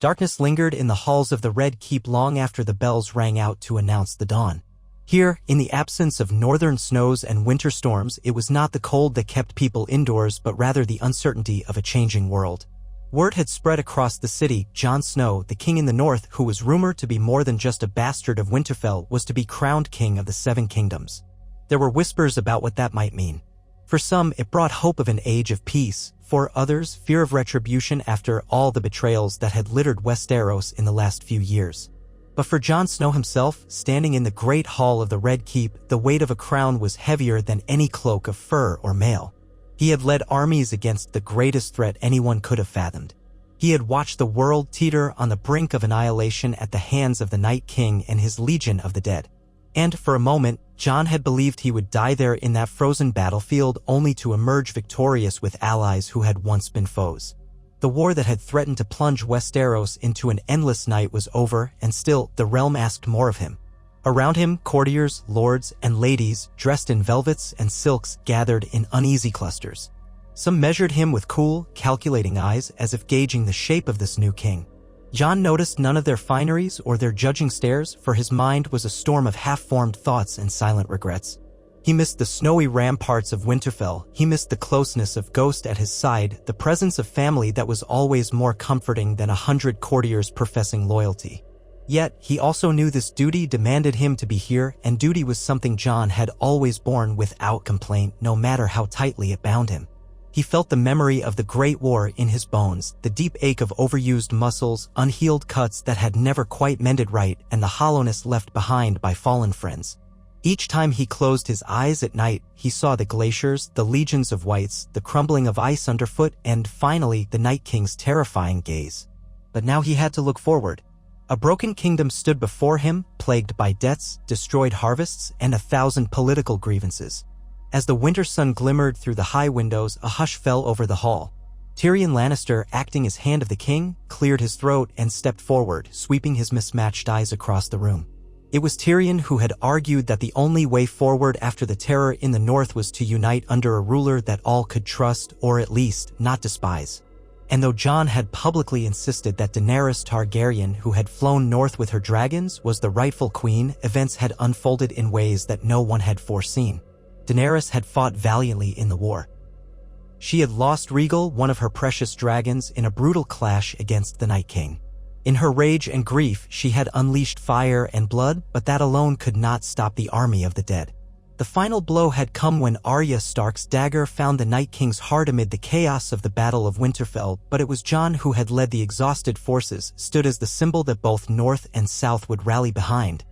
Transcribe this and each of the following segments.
Darkness lingered in the halls of the Red Keep long after the bells rang out to announce the dawn. Here, in the absence of northern snows and winter storms, it was not the cold that kept people indoors but rather the uncertainty of a changing world. Word had spread across the city. Jon Snow, the king in the north, who was rumored to be more than just a bastard of Winterfell, was to be crowned king of the Seven Kingdoms. There were whispers about what that might mean. For some, it brought hope of an age of peace. For others, fear of retribution after all the betrayals that had littered Westeros in the last few years. But for Jon Snow himself, standing in the great hall of the Red Keep, the weight of a crown was heavier than any cloak of fur or mail. He had led armies against the greatest threat anyone could have fathomed. He had watched the world teeter on the brink of annihilation at the hands of the Night King and his legion of the dead. And for a moment, Jon had believed he would die there in that frozen battlefield only to emerge victorious with allies who had once been foes. The war that had threatened to plunge Westeros into an endless night was over, and still, the realm asked more of him. Around him, courtiers, lords, and ladies, dressed in velvets and silks, gathered in uneasy clusters. Some measured him with cool, calculating eyes as if gauging the shape of this new king. Jon noticed none of their fineries or their judging stares, for his mind was a storm of half-formed thoughts and silent regrets. He missed the snowy ramparts of Winterfell, he missed the closeness of Ghost at his side, the presence of family that was always more comforting than 100 courtiers professing loyalty. Yet, he also knew this duty demanded him to be here, and duty was something Jon had always borne without complaint, no matter how tightly it bound him. He felt the memory of the Great War in his bones, the deep ache of overused muscles, unhealed cuts that had never quite mended right, and the hollowness left behind by fallen friends. Each time he closed his eyes at night, he saw the glaciers, the legions of wights, the crumbling of ice underfoot, and finally the Night King's terrifying gaze. But now he had to look forward. A broken kingdom stood before him, plagued by debts, destroyed harvests, and 1,000 political grievances. As the winter sun glimmered through the high windows, a hush fell over the hall. Tyrion Lannister, acting as Hand of the King, cleared his throat and stepped forward, sweeping his mismatched eyes across the room. It was Tyrion who had argued that the only way forward after the terror in the north was to unite under a ruler that all could trust, or at least not despise. And though Jon had publicly insisted that Daenerys Targaryen, who had flown north with her dragons, was the rightful queen, events had unfolded in ways that no one had foreseen. Daenerys had fought valiantly in the war. She had lost Rhaegal, one of her precious dragons, in a brutal clash against the Night King. In her rage and grief, she had unleashed fire and blood, but that alone could not stop the army of the dead. The final blow had come when Arya Stark's dagger found the Night King's heart amid the chaos of the Battle of Winterfell, but it was Jon who had led the exhausted forces, stood as the symbol that both North and South would rally behind.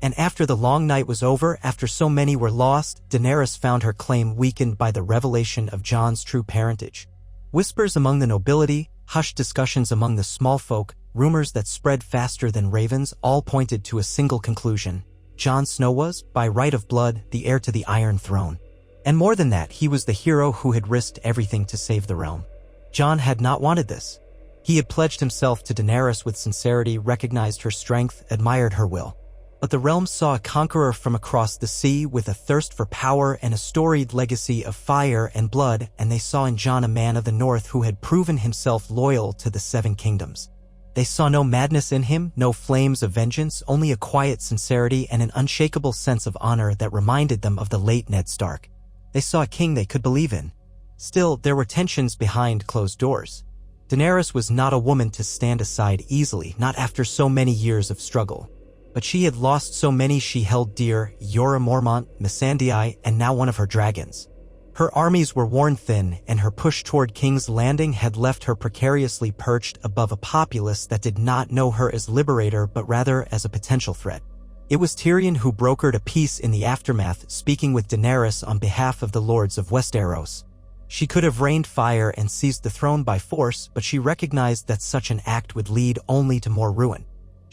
And after the long night was over, after so many were lost, Daenerys found her claim weakened by the revelation of Jon's true parentage. Whispers among the nobility, hushed discussions among the small folk, rumors that spread faster than ravens, all pointed to a single conclusion. Jon Snow was, by right of blood, the heir to the Iron Throne. And more than that, he was the hero who had risked everything to save the realm. Jon had not wanted this. He had pledged himself to Daenerys with sincerity, recognized her strength, admired her will. But the realm saw a conqueror from across the sea with a thirst for power and a storied legacy of fire and blood, and they saw in Jon a man of the North who had proven himself loyal to the Seven Kingdoms. They saw no madness in him, no flames of vengeance, only a quiet sincerity and an unshakable sense of honor that reminded them of the late Ned Stark. They saw a king they could believe in. Still, there were tensions behind closed doors. Daenerys was not a woman to stand aside easily, not after so many years of struggle. But she had lost so many she held dear, Jorah Mormont, Missandei, and now one of her dragons. Her armies were worn thin, and her push toward King's Landing had left her precariously perched above a populace that did not know her as liberator but rather as a potential threat. It was Tyrion who brokered a peace in the aftermath, speaking with Daenerys on behalf of the lords of Westeros. She could have rained fire and seized the throne by force, but she recognized that such an act would lead only to more ruin.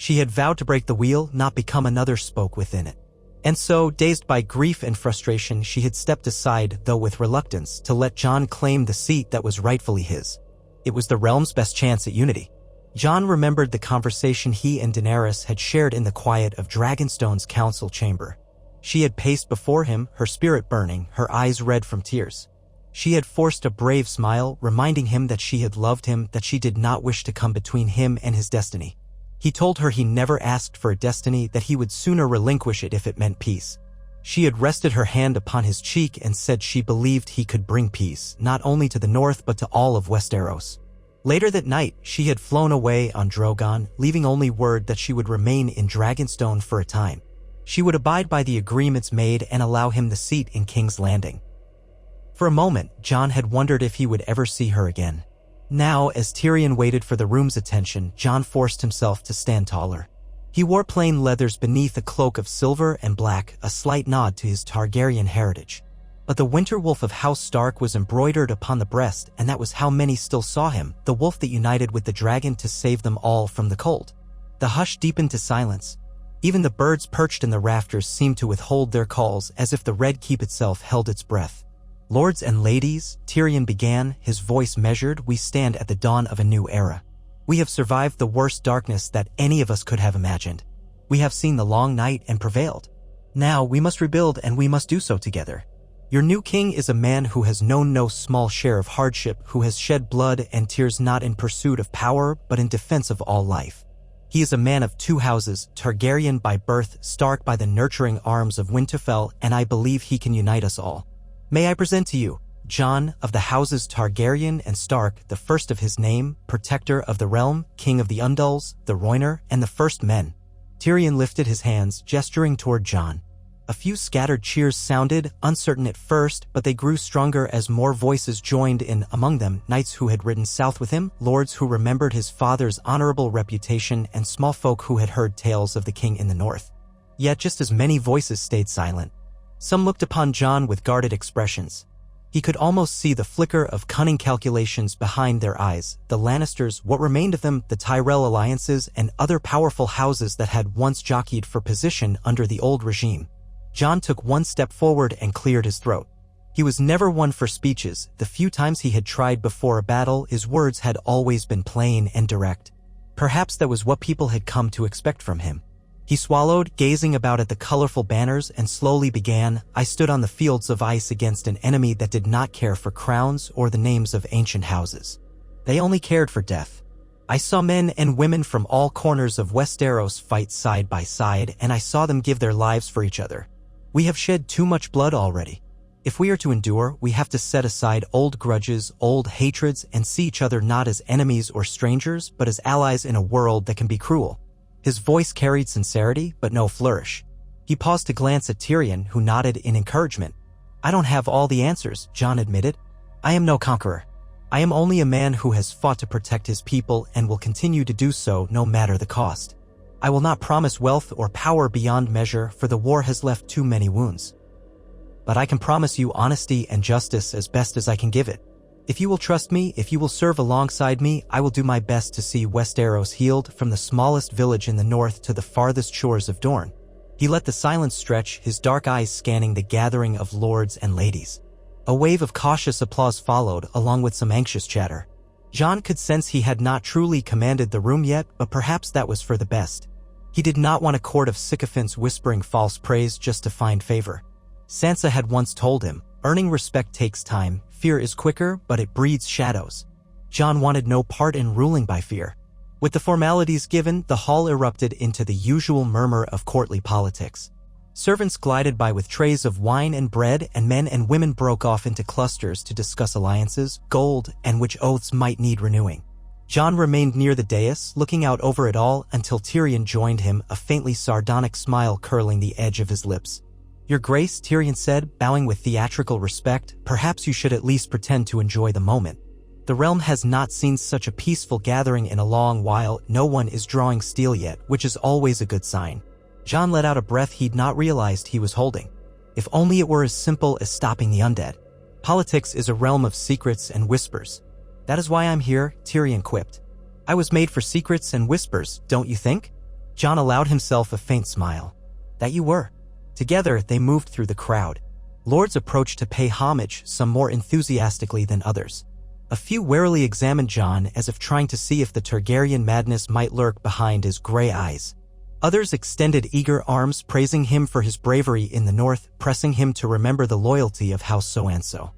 She had vowed to break the wheel, not become another spoke within it. And so, dazed by grief and frustration, she had stepped aside, though with reluctance, to let Jon claim the seat that was rightfully his. It was the realm's best chance at unity. Jon remembered the conversation he and Daenerys had shared in the quiet of Dragonstone's council chamber. She had paced before him, her spirit burning, her eyes red from tears. She had forced a brave smile, reminding him that she had loved him, that she did not wish to come between him and his destiny. He told her he never asked for a destiny, that he would sooner relinquish it if it meant peace. She had rested her hand upon his cheek and said she believed he could bring peace, not only to the north but to all of Westeros. Later that night, she had flown away on Drogon, leaving only word that she would remain in Dragonstone for a time. She would abide by the agreements made and allow him the seat in King's Landing. For a moment, Jon had wondered if he would ever see her again. Now, as Tyrion waited for the room's attention, Jon forced himself to stand taller. He wore plain leathers beneath a cloak of silver and black, a slight nod to his Targaryen heritage. But the Winter Wolf of House Stark was embroidered upon the breast, and that was how many still saw him, the wolf that united with the dragon to save them all from the cold. The hush deepened to silence. Even the birds perched in the rafters seemed to withhold their calls, as if the Red Keep itself held its breath. "Lords and ladies," Tyrion began, his voice measured, "we stand at the dawn of a new era. We have survived the worst darkness that any of us could have imagined. We have seen the long night and prevailed. Now we must rebuild, and we must do so together. Your new king is a man who has known no small share of hardship, who has shed blood and tears not in pursuit of power but in defense of all life. He is a man of two houses, Targaryen by birth, Stark by the nurturing arms of Winterfell, and I believe he can unite us all. May I present to you, Jon, of the houses Targaryen and Stark, the first of his name, protector of the realm, king of the Undulls, the Rhoynar, and the first men." Tyrion lifted his hands, gesturing toward Jon. A few scattered cheers sounded, uncertain at first, but they grew stronger as more voices joined in, among them knights who had ridden south with him, lords who remembered his father's honorable reputation, and small folk who had heard tales of the king in the north. Yet just as many voices stayed silent. Some looked upon Jon with guarded expressions. He could almost see the flicker of cunning calculations behind their eyes. The Lannisters, what remained of them, the Tyrell alliances, and other powerful houses that had once jockeyed for position under the old regime. Jon took one step forward and cleared his throat. He was never one for speeches. The few times he had tried before a battle, his words had always been plain and direct. Perhaps that was what people had come to expect from him. He swallowed, gazing about at the colorful banners, and slowly began, "I stood on the fields of ice against an enemy that did not care for crowns or the names of ancient houses. They only cared for death. I saw men and women from all corners of Westeros fight side by side, and I saw them give their lives for each other. We have shed too much blood already. If we are to endure, we have to set aside old grudges, old hatreds, and see each other not as enemies or strangers, but as allies in a world that can be cruel." His voice carried sincerity, but no flourish. He paused to glance at Tyrion, who nodded in encouragement. "I don't have all the answers," Jon admitted. "I am no conqueror. I am only a man who has fought to protect his people and will continue to do so no matter the cost. I will not promise wealth or power beyond measure, for the war has left too many wounds. But I can promise you honesty and justice as best as I can give it. If you will trust me, if you will serve alongside me, I will do my best to see Westeros healed from the smallest village in the north to the farthest shores of Dorne." He let the silence stretch, his dark eyes scanning the gathering of lords and ladies. A wave of cautious applause followed, along with some anxious chatter. Jon could sense he had not truly commanded the room yet, but perhaps that was for the best. He did not want a court of sycophants whispering false praise just to find favor. Sansa had once told him, "Earning respect takes time, fear is quicker, but it breeds shadows." Jon wanted no part in ruling by fear. With the formalities given, the hall erupted into the usual murmur of courtly politics. Servants glided by with trays of wine and bread, and men and women broke off into clusters to discuss alliances, gold, and which oaths might need renewing. Jon remained near the dais, looking out over it all until Tyrion joined him, a faintly sardonic smile curling the edge of his lips. "Your Grace," Tyrion said, bowing with theatrical respect, "perhaps you should at least pretend to enjoy the moment. The realm has not seen such a peaceful gathering in a long while. No one is drawing steel yet, which is always a good sign." Jon let out a breath he'd not realized he was holding. If only it were as simple as stopping the undead. Politics is a realm of secrets and whispers. "That is why I'm here," Tyrion quipped. "I was made for secrets and whispers, don't you think?" Jon allowed himself a faint smile. "That you were." Together, they moved through the crowd. Lords approached to pay homage, some more enthusiastically than others. A few warily examined Jon, as if trying to see if the Targaryen madness might lurk behind his gray eyes. Others extended eager arms, praising him for his bravery in the north, pressing him to remember the loyalty of House so-and-so.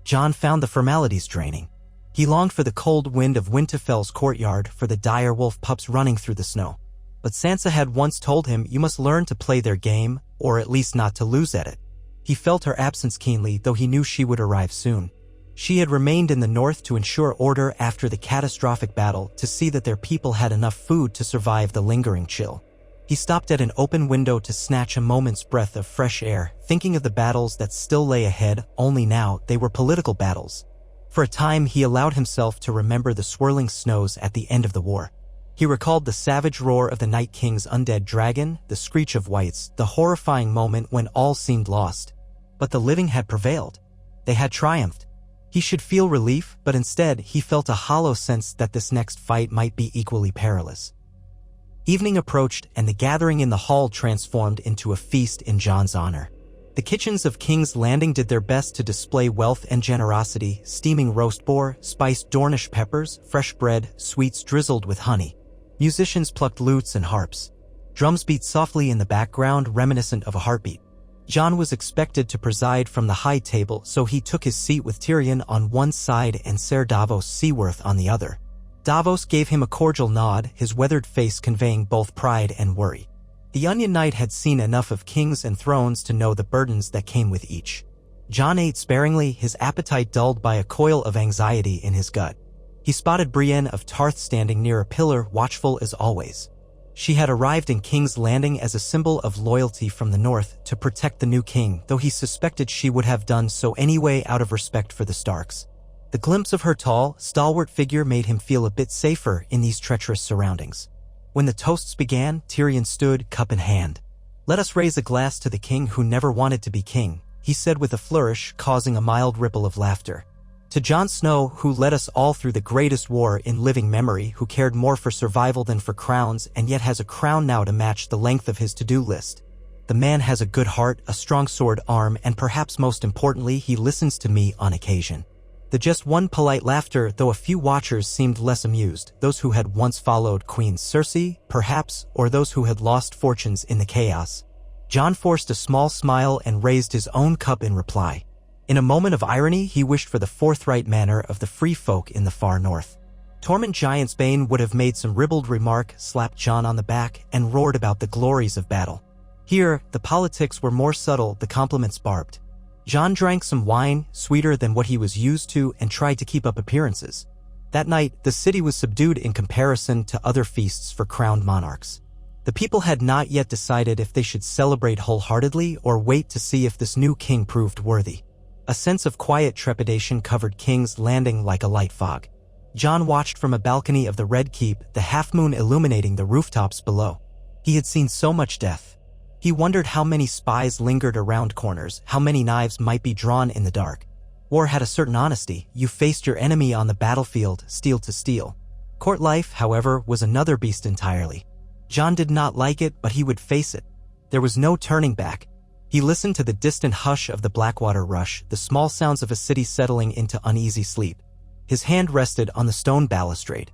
Jon found the formalities draining. He longed for the cold wind of Winterfell's courtyard, for the dire wolf pups running through the snow. But Sansa had once told him, you must learn to play their game, or at least not to lose at it. He felt her absence keenly, though he knew she would arrive soon. She had remained in the north to ensure order after the catastrophic battle, to see that their people had enough food to survive the lingering chill. He stopped at an open window to snatch a moment's breath of fresh air, thinking of the battles that still lay ahead, only now they were political battles. For a time he allowed himself to remember the swirling snows at the end of the war. He recalled the savage roar of the Night King's undead dragon, the screech of wights, the horrifying moment when all seemed lost. But the living had prevailed. They had triumphed. He should feel relief, but instead he felt a hollow sense that this next fight might be equally perilous. Evening approached, and the gathering in the hall transformed into a feast in Jon's honor. The kitchens of King's Landing did their best to display wealth and generosity, steaming roast boar, spiced Dornish peppers, fresh bread, sweets drizzled with honey. Musicians plucked lutes and harps. Drums beat softly in the background, reminiscent of a heartbeat. Jon was expected to preside from the high table, so he took his seat with Tyrion on one side and Ser Davos Seaworth on the other. Davos gave him a cordial nod, his weathered face conveying both pride and worry. The Onion Knight had seen enough of kings and thrones to know the burdens that came with each. Jon ate sparingly, his appetite dulled by a coil of anxiety in his gut. He spotted Brienne of Tarth standing near a pillar, watchful as always. She had arrived in King's Landing as a symbol of loyalty from the north to protect the new king, though he suspected she would have done so anyway out of respect for the Starks. The glimpse of her tall, stalwart figure made him feel a bit safer in these treacherous surroundings. When the toasts began, Tyrion stood, cup in hand. "Let us raise a glass to the king who never wanted to be king," he said with a flourish, causing a mild ripple of laughter. "To Jon Snow, who led us all through the greatest war in living memory, who cared more for survival than for crowns and yet has a crown now to match the length of his to-do list. The man has a good heart, a strong sword arm, and perhaps most importantly, he listens to me on occasion." The just one polite laughter, though a few watchers seemed less amused, those who had once followed Queen Cersei, perhaps, or those who had lost fortunes in the chaos. Jon forced a small smile and raised his own cup in reply. In a moment of irony, he wished for the forthright manner of the free folk in the far north. Tormund Giantsbane would have made some ribald remark, slapped Jon on the back, and roared about the glories of battle. Here, the politics were more subtle, the compliments barbed. Jon drank some wine, sweeter than what he was used to, and tried to keep up appearances. That night, the city was subdued in comparison to other feasts for crowned monarchs. The people had not yet decided if they should celebrate wholeheartedly or wait to see if this new king proved worthy. A sense of quiet trepidation covered King's Landing like a light fog. Jon watched from a balcony of the Red Keep, the half-moon illuminating the rooftops below. He had seen so much death. He wondered how many spies lingered around corners, how many knives might be drawn in the dark. War had a certain honesty. You faced your enemy on the battlefield, steel to steel. Court life, however, was another beast entirely. Jon did not like it, but he would face it. There was no turning back. He listened to the distant hush of the Blackwater rush, the small sounds of a city settling into uneasy sleep. His hand rested on the stone balustrade.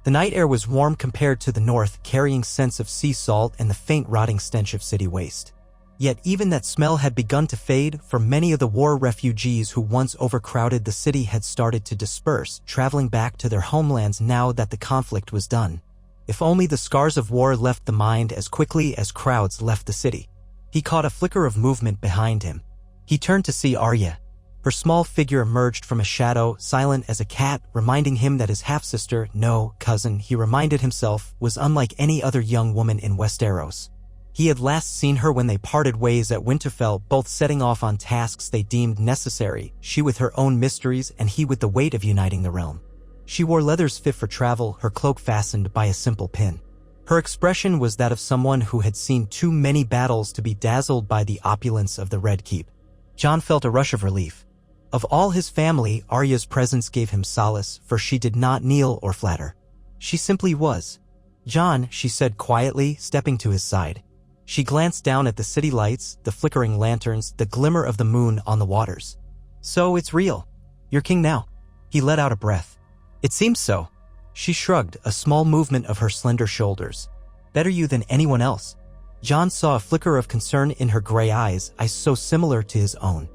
The night air was warm compared to the north, carrying scents of sea salt and the faint rotting stench of city waste. Yet even that smell had begun to fade, for many of the war refugees who once overcrowded the city had started to disperse, traveling back to their homelands now that the conflict was done. If only the scars of war left the mind as quickly as crowds left the city. He caught a flicker of movement behind him. He turned to see Arya. Her small figure emerged from a shadow, silent as a cat, reminding him that his half-sister, no, cousin, he reminded himself, was unlike any other young woman in Westeros. He had last seen her when they parted ways at Winterfell, both setting off on tasks they deemed necessary, she with her own mysteries and he with the weight of uniting the realm. She wore leathers fit for travel, her cloak fastened by a simple pin. Her expression was that of someone who had seen too many battles to be dazzled by the opulence of the Red Keep. Jon felt a rush of relief. Of all his family, Arya's presence gave him solace, for she did not kneel or flatter. She simply was. "Jon," she said quietly, stepping to his side. She glanced down at the city lights, the flickering lanterns, the glimmer of the moon on the waters. "So it's real. You're king now." He let out a breath. "It seems so." She shrugged, a small movement of her slender shoulders. "Better you than anyone else." Jon saw a flicker of concern in her gray eyes so similar to his own.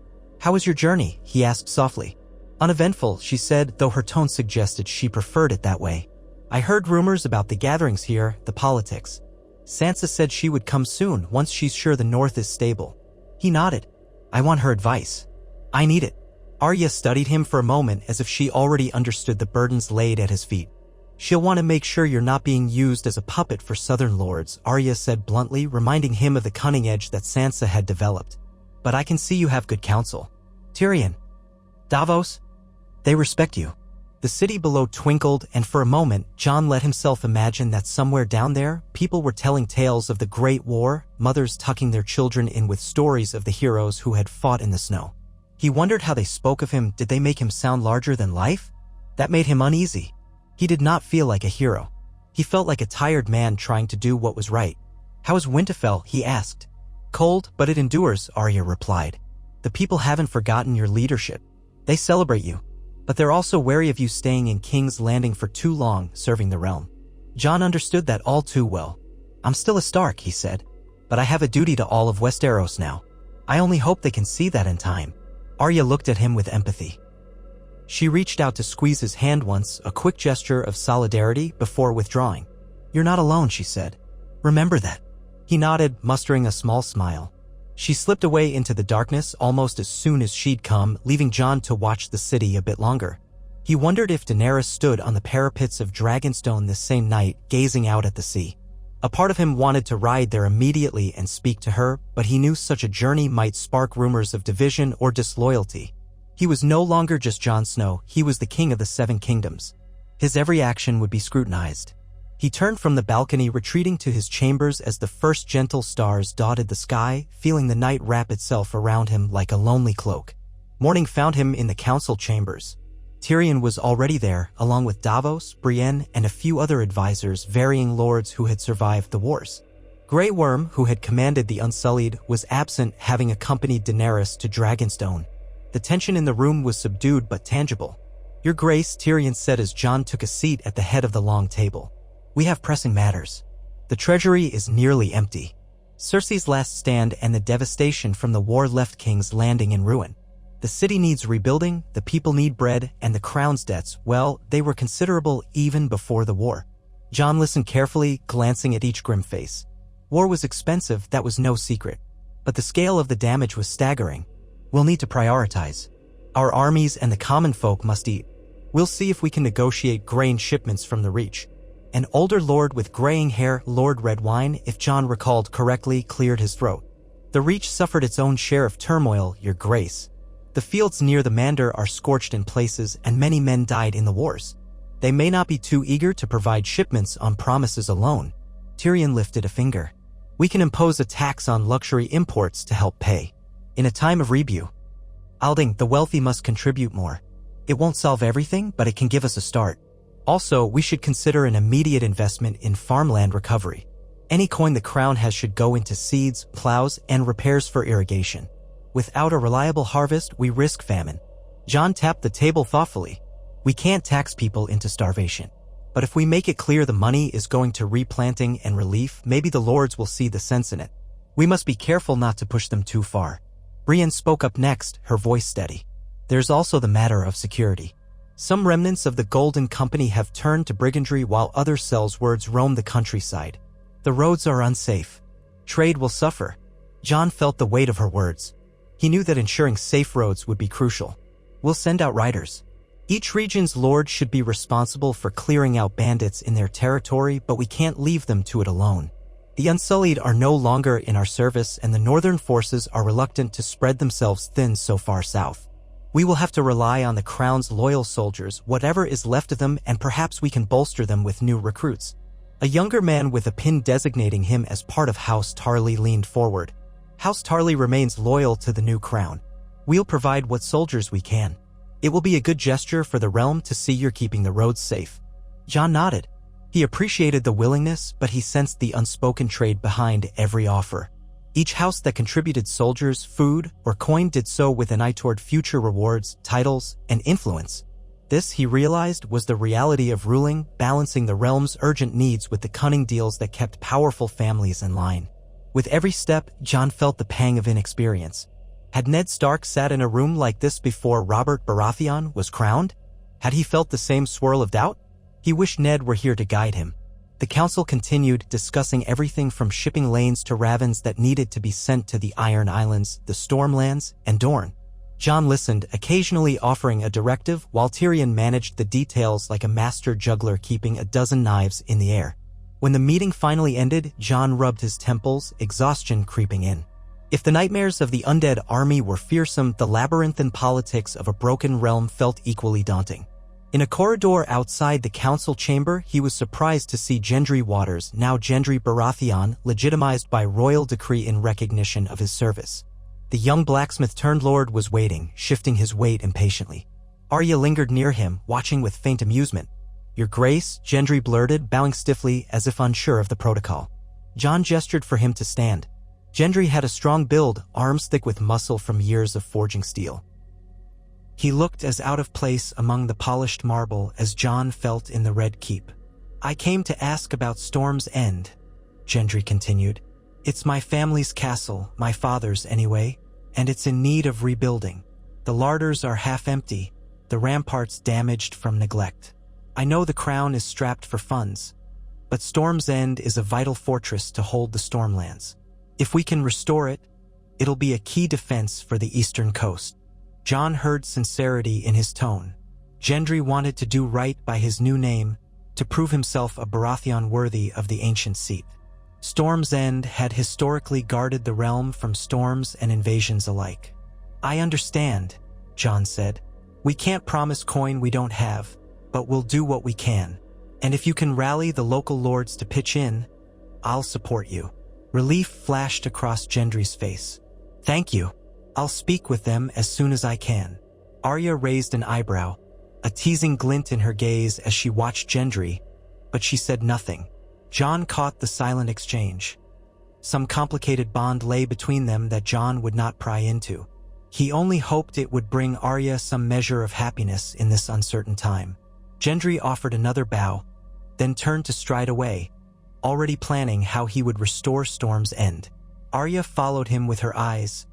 "How was your journey?" he asked softly. "Uneventful," she said, though her tone suggested she preferred it that way. "I heard rumors about the gatherings here, the politics. Sansa said she would come soon once she's sure the north is stable." He nodded. "I want her advice. I need it." Arya studied him for a moment as if she already understood the burdens laid at his feet. "She'll want to make sure you're not being used as a puppet for southern lords," Arya said bluntly, reminding him of the cunning edge that Sansa had developed. "But I can see you have good counsel. Tyrion, Davos, they respect you." The city below twinkled, and for a moment, Jon let himself imagine that somewhere down there, people were telling tales of the Great War, mothers tucking their children in with stories of the heroes who had fought in the snow. He wondered how they spoke of him. Did they make him sound larger than life? That made him uneasy. He did not feel like a hero. He felt like a tired man trying to do what was right. "How is Winterfell?" he asked. "Cold, but it endures," Arya replied. "The people haven't forgotten your leadership. They celebrate you. But they're also wary of you staying in King's Landing for too long, serving the realm." Jon understood that all too well. "I'm still a Stark," he said, "but I have a duty to all of Westeros now. I only hope they can see that in time." Arya looked at him with empathy. She reached out to squeeze his hand once, a quick gesture of solidarity before withdrawing. "You're not alone," she said. "Remember that." He nodded, mustering a small smile. She slipped away into the darkness almost as soon as she'd come, leaving Jon to watch the city a bit longer. He wondered if Daenerys stood on the parapets of Dragonstone this same night, gazing out at the sea. A part of him wanted to ride there immediately and speak to her, but he knew such a journey might spark rumors of division or disloyalty. He was no longer just Jon Snow, he was the king of the Seven Kingdoms. His every action would be scrutinized. He turned from the balcony, retreating to his chambers as the first gentle stars dotted the sky, feeling the night wrap itself around him like a lonely cloak. Morning found him in the council chambers. Tyrion was already there, along with Davos, Brienne, and a few other advisors, varying lords who had survived the wars. Grey Worm, who had commanded the Unsullied, was absent, having accompanied Daenerys to Dragonstone. The tension in the room was subdued but tangible. "Your Grace," Tyrion said as Jon took a seat at the head of the long table. "We have pressing matters. The treasury is nearly empty. Cersei's last stand and the devastation from the war left King's Landing in ruin. The city needs rebuilding, the people need bread, and the crown's debts, well, they were considerable even before the war." Jon listened carefully, glancing at each grim face. War was expensive, that was no secret. But the scale of the damage was staggering. "We'll need to prioritize. Our armies and the common folk must eat. We'll see if we can negotiate grain shipments from the Reach." An older lord with graying hair, Lord Redwine, if Jon recalled correctly, cleared his throat. "The Reach suffered its own share of turmoil, Your Grace. The fields near the Mandar are scorched in places, and many men died in the wars. They may not be too eager to provide shipments on promises alone." Tyrion lifted a finger. "We can impose a tax on luxury imports to help pay. In a time of rebuke, Alding, the wealthy must contribute more. It won't solve everything, but it can give us a start. Also, we should consider an immediate investment in farmland recovery. Any coin the crown has should go into seeds, plows, and repairs for irrigation. Without a reliable harvest, we risk famine." Jon tapped the table thoughtfully. "We can't tax people into starvation. But if we make it clear the money is going to replanting and relief, maybe the lords will see the sense in it. We must be careful not to push them too far." Brienne spoke up next, her voice steady. "There's also the matter of security. Some remnants of the Golden Company have turned to brigandry while other sellswords roam the countryside. The roads are unsafe. Trade will suffer." Jon felt the weight of her words. He knew that ensuring safe roads would be crucial. "We'll send out riders. Each region's lord should be responsible for clearing out bandits in their territory, but we can't leave them to it alone. The Unsullied are no longer in our service, and the northern forces are reluctant to spread themselves thin so far south. We will have to rely on the crown's loyal soldiers, whatever is left of them, and perhaps we can bolster them with new recruits." A younger man with a pin designating him as part of House Tarly leaned forward. "House Tarly remains loyal to the new crown. We'll provide what soldiers we can. It will be a good gesture for the realm to see you're keeping the roads safe." Jon nodded. He appreciated the willingness, but he sensed the unspoken trade behind every offer. Each house that contributed soldiers, food, or coin did so with an eye toward future rewards, titles, and influence. This, he realized, was the reality of ruling, balancing the realm's urgent needs with the cunning deals that kept powerful families in line. With every step, Jon felt the pang of inexperience. Had Ned Stark sat in a room like this before Robert Baratheon was crowned? Had he felt the same swirl of doubt? He wished Ned were here to guide him. The council continued, discussing everything from shipping lanes to ravens that needed to be sent to the Iron Islands, the Stormlands, and Dorne. Jon listened, occasionally offering a directive, while Tyrion managed the details like a master juggler keeping a dozen knives in the air. When the meeting finally ended, Jon rubbed his temples, exhaustion creeping in. If the nightmares of the undead army were fearsome, the labyrinthine politics of a broken realm felt equally daunting. In a corridor outside the council chamber, he was surprised to see Gendry Waters, now Gendry Baratheon, legitimized by royal decree in recognition of his service. The young blacksmith-turned-lord was waiting, shifting his weight impatiently. Arya lingered near him, watching with faint amusement. "Your Grace," Gendry blurted, bowing stiffly as if unsure of the protocol. Jon gestured for him to stand. Gendry had a strong build, arms thick with muscle from years of forging steel. He looked as out of place among the polished marble as Jon felt in the Red Keep. "I came to ask about Storm's End," Gendry continued. "It's my family's castle, my father's anyway, and it's in need of rebuilding. The larders are half empty, the ramparts damaged from neglect. I know the crown is strapped for funds, but Storm's End is a vital fortress to hold the Stormlands. If we can restore it, it'll be a key defense for the eastern coast." Jon heard sincerity in his tone. Gendry wanted to do right by his new name, to prove himself a Baratheon worthy of the ancient seat. Storm's End had historically guarded the realm from storms and invasions alike. "I understand," Jon said. "We can't promise coin we don't have, but we'll do what we can. And if you can rally the local lords to pitch in, I'll support you." Relief flashed across Gendry's face. "Thank you. I'll speak with them as soon as I can." Arya raised an eyebrow, a teasing glint in her gaze as she watched Gendry, but she said nothing. Jon caught the silent exchange. Some complicated bond lay between them that Jon would not pry into. He only hoped it would bring Arya some measure of happiness in this uncertain time. Gendry offered another bow, then turned to stride away, already planning how he would restore Storm's End. Arya followed him with her eyes,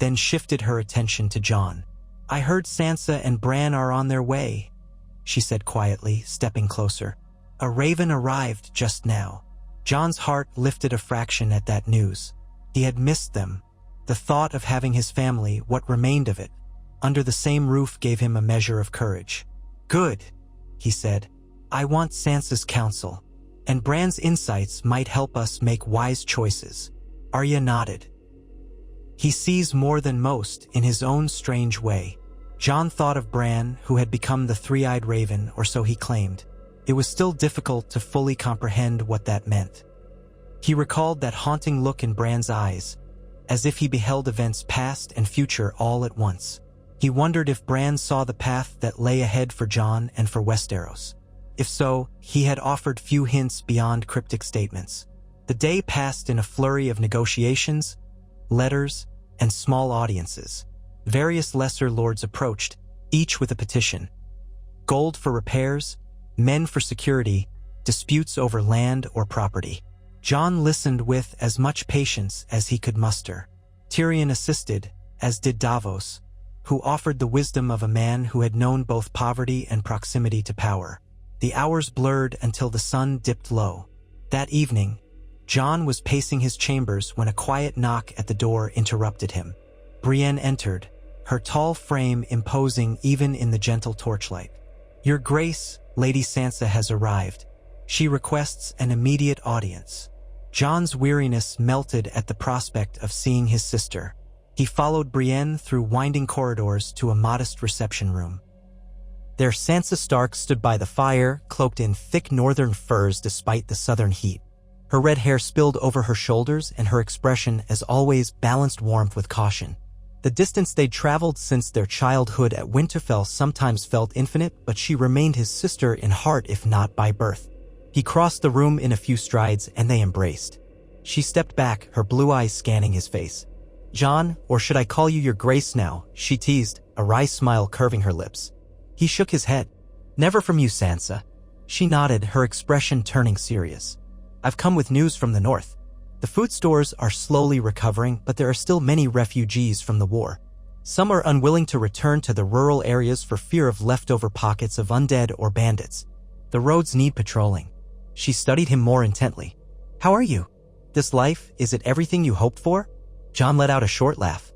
then shifted her attention to Jon. "I heard Sansa and Bran are on their way," she said quietly, stepping closer. "A raven arrived just now." Jon's heart lifted a fraction at that news. He had missed them. The thought of having his family, what remained of it, under the same roof gave him a measure of courage. "Good," he said. "I want Sansa's counsel, and Bran's insights might help us make wise choices." Arya nodded. "He sees more than most in his own strange way." Jon thought of Bran, who had become the three-eyed raven, or so he claimed. It was still difficult to fully comprehend what that meant. He recalled that haunting look in Bran's eyes, as if he beheld events past and future all at once. He wondered if Bran saw the path that lay ahead for Jon and for Westeros. If so, he had offered few hints beyond cryptic statements. The day passed in a flurry of negotiations, letters, and small audiences. Various lesser lords approached, each with a petition. Gold for repairs, men for security, disputes over land or property. Jon listened with as much patience as he could muster. Tyrion assisted, as did Davos, who offered the wisdom of a man who had known both poverty and proximity to power. The hours blurred until the sun dipped low. That evening, Jon was pacing his chambers when a quiet knock at the door interrupted him. Brienne entered, her tall frame imposing even in the gentle torchlight. "Your Grace, Lady Sansa has arrived. She requests an immediate audience." Jon's weariness melted at the prospect of seeing his sister. He followed Brienne through winding corridors to a modest reception room. There Sansa Stark stood by the fire, cloaked in thick northern furs despite the southern heat. Her red hair spilled over her shoulders, and her expression, as always, balanced warmth with caution. The distance they'd traveled since their childhood at Winterfell sometimes felt infinite, but she remained his sister in heart if not by birth. He crossed the room in a few strides, and they embraced. She stepped back, her blue eyes scanning his face. "Jon, or should I call you your Grace now?" she teased, a wry smile curving her lips. He shook his head. "Never from you, Sansa." She nodded, her expression turning serious. "I've come with news from the north. The food stores are slowly recovering, but there are still many refugees from the war. Some are unwilling to return to the rural areas for fear of leftover pockets of undead or bandits. The roads need patrolling. She studied him more intently. How are you? This life, is it everything you hoped for? Jon let out a short laugh.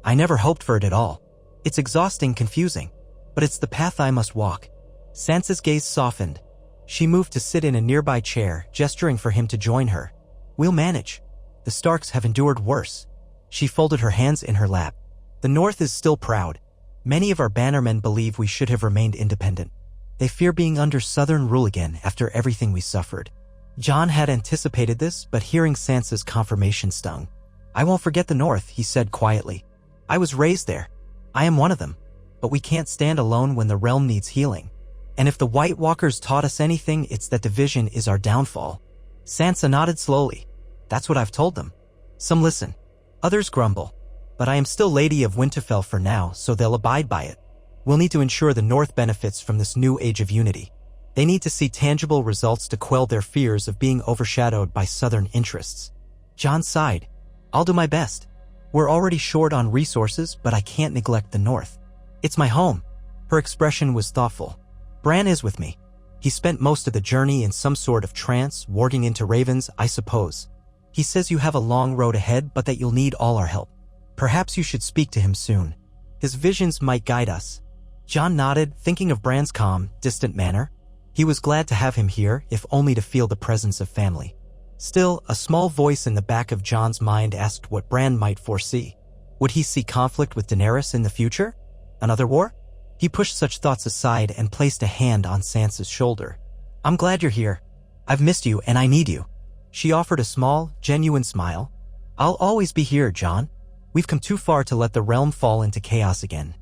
I never hoped for it at all. It's exhausting, confusing, but it's the path I must walk. Sansa's gaze softened. She moved to sit in a nearby chair, gesturing for him to join her. We'll manage. The Starks have endured worse. She folded her hands in her lap. The North is still proud. Many of our bannermen believe we should have remained independent. They fear being under Southern rule again after everything we suffered. Jon had anticipated this, but hearing Sansa's confirmation stung. I won't forget the North, he said quietly. I was raised there. I am one of them. But we can't stand alone when the realm needs healing. And if the White Walkers taught us anything, it's that division is our downfall. Sansa nodded slowly. That's what I've told them. Some listen. Others grumble. But I am still Lady of Winterfell for now, so they'll abide by it. We'll need to ensure the North benefits from this new age of unity. They need to see tangible results to quell their fears of being overshadowed by Southern interests. Jon sighed. I'll do my best. We're already short on resources, but I can't neglect the North. It's my home. Her expression was thoughtful. Bran is with me. He spent most of the journey in some sort of trance, warging into ravens, I suppose. He says you have a long road ahead, but that you'll need all our help. Perhaps you should speak to him soon. His visions might guide us. Jon nodded, thinking of Bran's calm, distant manner. He was glad to have him here, if only to feel the presence of family. Still, a small voice in the back of Jon's mind asked what Bran might foresee. Would he see conflict with Daenerys in the future? Another war? He pushed such thoughts aside and placed a hand on Sansa's shoulder. I'm glad you're here. I've missed you and I need you. She offered a small, genuine smile. I'll always be here, Jon. We've come too far to let the realm fall into chaos again.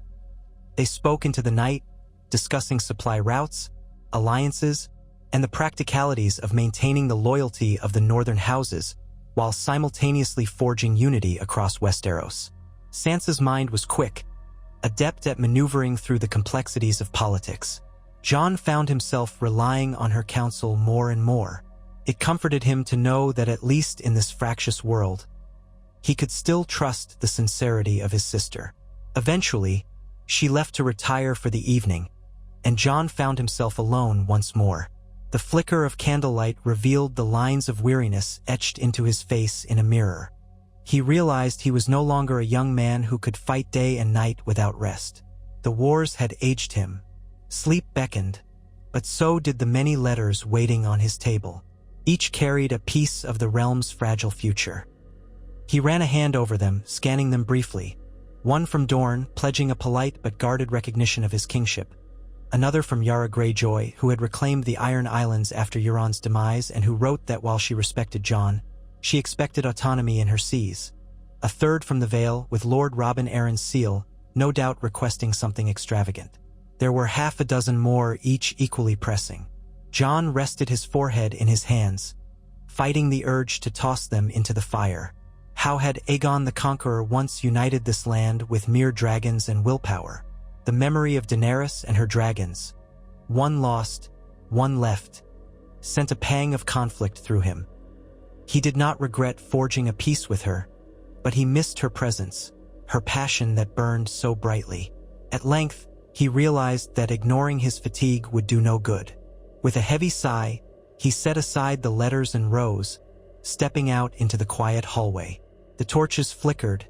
They spoke into the night, discussing supply routes, alliances, and the practicalities of maintaining the loyalty of the northern houses while simultaneously forging unity across Westeros. Sansa's mind was quick, adept at maneuvering through the complexities of politics. Jon found himself relying on her counsel more and more. It comforted him to know that at least in this fractious world, he could still trust the sincerity of his sister. Eventually, she left to retire for the evening, and Jon found himself alone once more. The flicker of candlelight revealed the lines of weariness etched into his face in a mirror. He realized he was no longer a young man who could fight day and night without rest. The wars had aged him. Sleep beckoned, but so did the many letters waiting on his table. Each carried a piece of the realm's fragile future. He ran a hand over them, scanning them briefly. One from Dorne, pledging a polite but guarded recognition of his kingship. Another from Yara Greyjoy, who had reclaimed the Iron Islands after Euron's demise and who wrote that while she respected Jon, she expected autonomy in her seas. A third from the Vale, with Lord Robin Arryn's seal, no doubt requesting something extravagant. There were half a dozen more, each equally pressing. Jon rested his forehead in his hands, fighting the urge to toss them into the fire. How had Aegon the Conqueror once united this land with mere dragons and willpower? The memory of Daenerys and her dragons, one lost, one left, sent a pang of conflict through him. He did not regret forging a peace with her, but he missed her presence, her passion that burned so brightly. At length, he realized that ignoring his fatigue would do no good. With a heavy sigh, he set aside the letters and rose, stepping out into the quiet hallway. The torches flickered,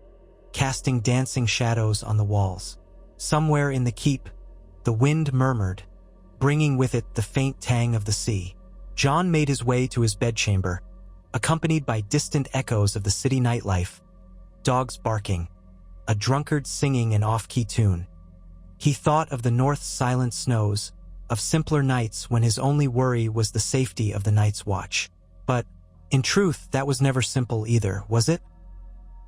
casting dancing shadows on the walls. Somewhere in the keep, the wind murmured, bringing with it the faint tang of the sea. Jon made his way to his bedchamber, accompanied by distant echoes of the city nightlife, dogs barking, a drunkard singing an off-key tune. He thought of the North's silent snows, of simpler nights when his only worry was the safety of the night's watch. But, in truth, that was never simple either, was it?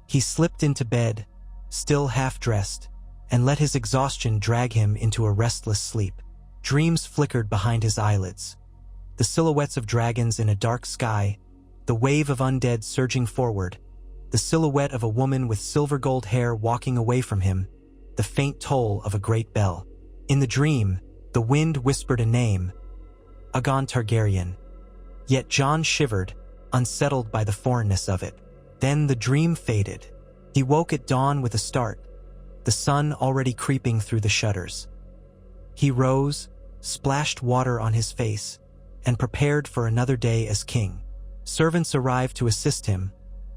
He slipped into bed, still half-dressed, and let his exhaustion drag him into a restless sleep. Dreams flickered behind his eyelids. The silhouettes of dragons in a dark sky, the wave of undead surging forward, the silhouette of a woman with silver-gold hair walking away from him, the faint toll of a great bell. In the dream, the wind whispered a name, Aegon Targaryen. Yet Jon shivered, unsettled by the foreignness of it. Then the dream faded. He woke at dawn with a start, the sun already creeping through the shutters. He rose, splashed water on his face, and prepared for another day as king. Servants arrived to assist him,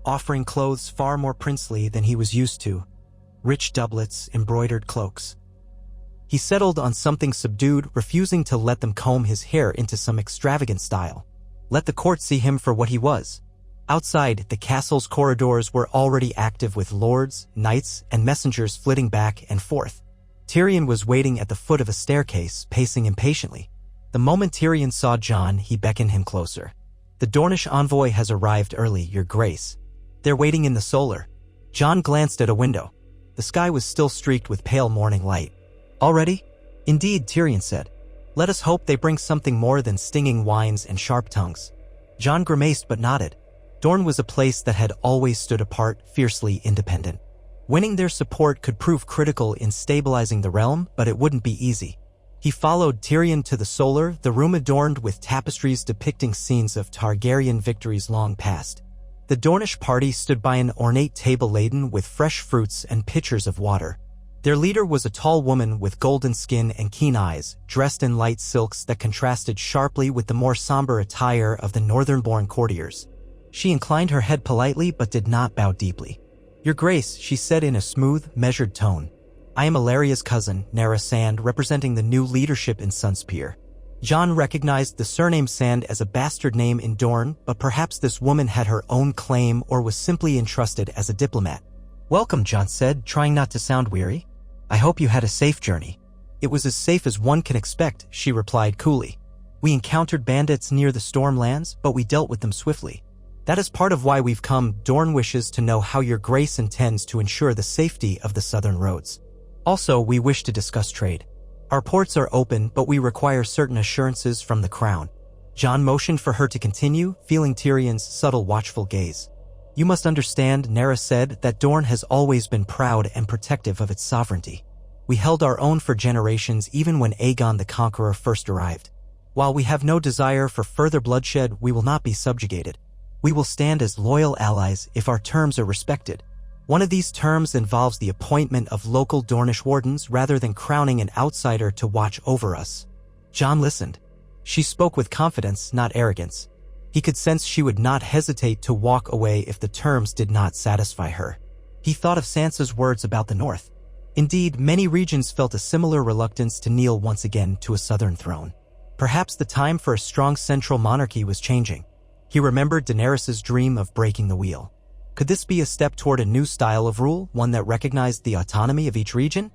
offering clothes far more princely than he was used to, rich doublets, embroidered cloaks. He settled on something subdued, refusing to let them comb his hair into some extravagant style. Let the court see him for what he was. Outside, the castle's corridors were already active with lords, knights, and messengers flitting back and forth. Tyrion was waiting at the foot of a staircase, pacing impatiently. The moment Tyrion saw Jon, he beckoned him closer. "The Dornish envoy has arrived early, your grace. They're waiting in the solar." Jon glanced at a window. The sky was still streaked with pale morning light. "Already?" "Indeed," Tyrion said. "Let us hope they bring something more than stinging wines and sharp tongues." Jon grimaced but nodded. Dorne was a place that had always stood apart, fiercely independent. Winning their support could prove critical in stabilizing the realm, but it wouldn't be easy. He followed Tyrion to the solar, the room adorned with tapestries depicting scenes of Targaryen victories long past. The Dornish party stood by an ornate table laden with fresh fruits and pitchers of water. Their leader was a tall woman with golden skin and keen eyes, dressed in light silks that contrasted sharply with the more somber attire of the northern-born courtiers. She inclined her head politely but did not bow deeply. "Your Grace," she said in a smooth, measured tone. "I am Arya's cousin, Nera Sand, representing the new leadership in Sunspear." Jon recognized the surname Sand as a bastard name in Dorne, but perhaps this woman had her own claim or was simply entrusted as a diplomat. "Welcome," Jon said, trying not to sound weary. "I hope you had a safe journey." "It was as safe as one can expect," she replied coolly. "We encountered bandits near the Stormlands, but we dealt with them swiftly. That is part of why we've come. Dorne wishes to know how your grace intends to ensure the safety of the southern roads. Also, we wish to discuss trade. Our ports are open, but we require certain assurances from the crown." Jon motioned for her to continue, feeling Tyrion's subtle, watchful gaze. "You must understand," Nera said, "that Dorne has always been proud and protective of its sovereignty. We held our own for generations even when Aegon the Conqueror first arrived. While we have no desire for further bloodshed, we will not be subjugated. We will stand as loyal allies if our terms are respected. One of these terms involves the appointment of local Dornish wardens rather than crowning an outsider to watch over us." Jon listened. She spoke with confidence, not arrogance. He could sense she would not hesitate to walk away if the terms did not satisfy her. He thought of Sansa's words about the north. Indeed, many regions felt a similar reluctance to kneel once again to a southern throne. Perhaps the time for a strong central monarchy was changing. He remembered Daenerys's dream of breaking the wheel. Could this be a step toward a new style of rule, one that recognized the autonomy of each region?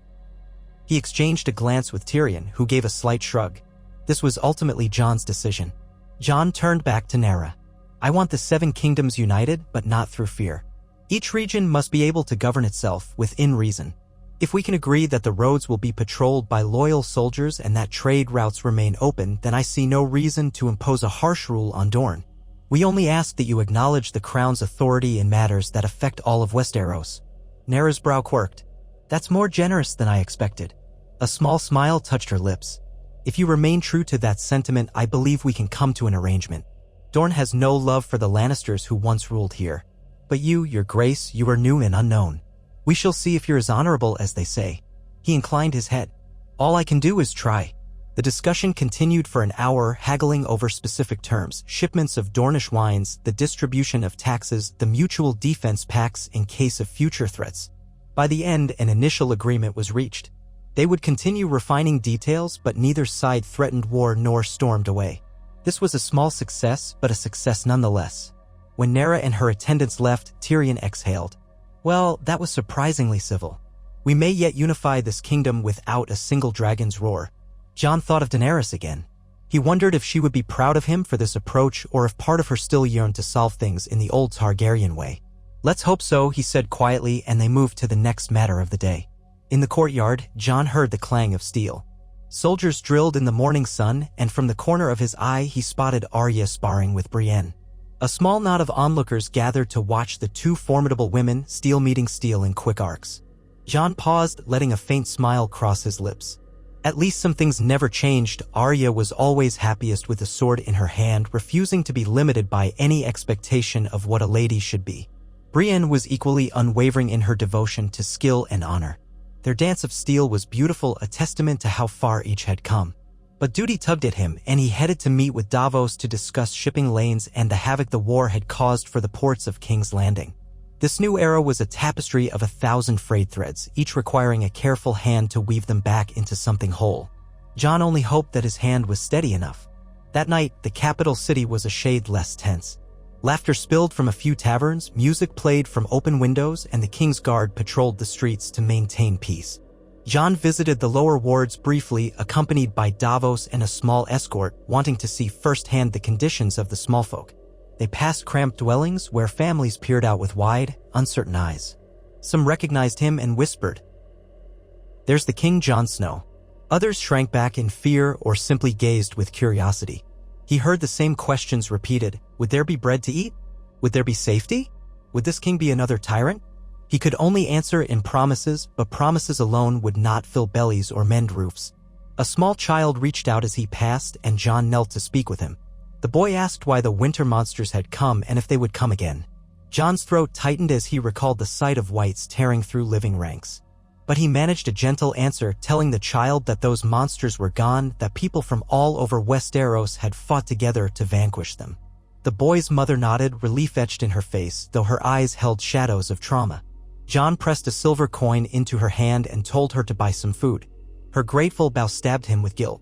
He exchanged a glance with Tyrion, who gave a slight shrug. This was ultimately Jon's decision. Jon turned back to Nera. "I want the Seven Kingdoms united, but not through fear. Each region must be able to govern itself within reason. If we can agree that the roads will be patrolled by loyal soldiers and that trade routes remain open, then I see no reason to impose a harsh rule on Dorne. We only ask that you acknowledge the crown's authority in matters that affect all of Westeros." Nera's brow quirked. "That's more generous than I expected." A small smile touched her lips. "If you remain true to that sentiment, I believe we can come to an arrangement. Dorne has no love for the Lannisters who once ruled here. But you, your grace, you are new and unknown. We shall see if you're as honorable as they say." He inclined his head. "All I can do is try." The discussion continued for an hour, haggling over specific terms, shipments of Dornish wines, the distribution of taxes, the mutual defense pacts in case of future threats. By the end, an initial agreement was reached. They would continue refining details, but neither side threatened war nor stormed away. This was a small success, but a success nonetheless. When Nera and her attendants left, Tyrion exhaled. "Well, that was surprisingly civil. We may yet unify this kingdom without a single dragon's roar." Jon thought of Daenerys again. He wondered if she would be proud of him for this approach or if part of her still yearned to solve things in the old Targaryen way. "Let's hope so," he said quietly, and they moved to the next matter of the day. In the courtyard, Jon heard the clang of steel. Soldiers drilled in the morning sun, and from the corner of his eye he spotted Arya sparring with Brienne. A small knot of onlookers gathered to watch the two formidable women, steel meeting steel in quick arcs. Jon paused, letting a faint smile cross his lips. At least some things never changed. Arya was always happiest with a sword in her hand, refusing to be limited by any expectation of what a lady should be. Brienne was equally unwavering in her devotion to skill and honor. Their dance of steel was beautiful, a testament to how far each had come. But duty tugged at him, and he headed to meet with Davos to discuss shipping lanes and the havoc the war had caused for the ports of King's Landing. This new era was a tapestry of 1,000 frayed threads, each requiring a careful hand to weave them back into something whole. Jon only hoped that his hand was steady enough. That night, the capital city was a shade less tense. Laughter spilled from a few taverns, music played from open windows, and the King's Guard patrolled the streets to maintain peace. Jon visited the lower wards briefly, accompanied by Davos and a small escort, wanting to see firsthand the conditions of the small folk. They passed cramped dwellings where families peered out with wide, uncertain eyes. Some recognized him and whispered, "There's the King Jon Snow." Others shrank back in fear or simply gazed with curiosity. He heard the same questions repeated. Would there be bread to eat? Would there be safety? Would this king be another tyrant? He could only answer in promises, but promises alone would not fill bellies or mend roofs. A small child reached out as he passed, and Jon knelt to speak with him. The boy asked why the winter monsters had come and if they would come again. Jon's throat tightened as he recalled the sight of whites tearing through living ranks. But he managed a gentle answer, telling the child that those monsters were gone, that people from all over Westeros had fought together to vanquish them. The boy's mother nodded, relief etched in her face, though her eyes held shadows of trauma. Jon pressed a silver coin into her hand and told her to buy some food. Her grateful bow stabbed him with guilt.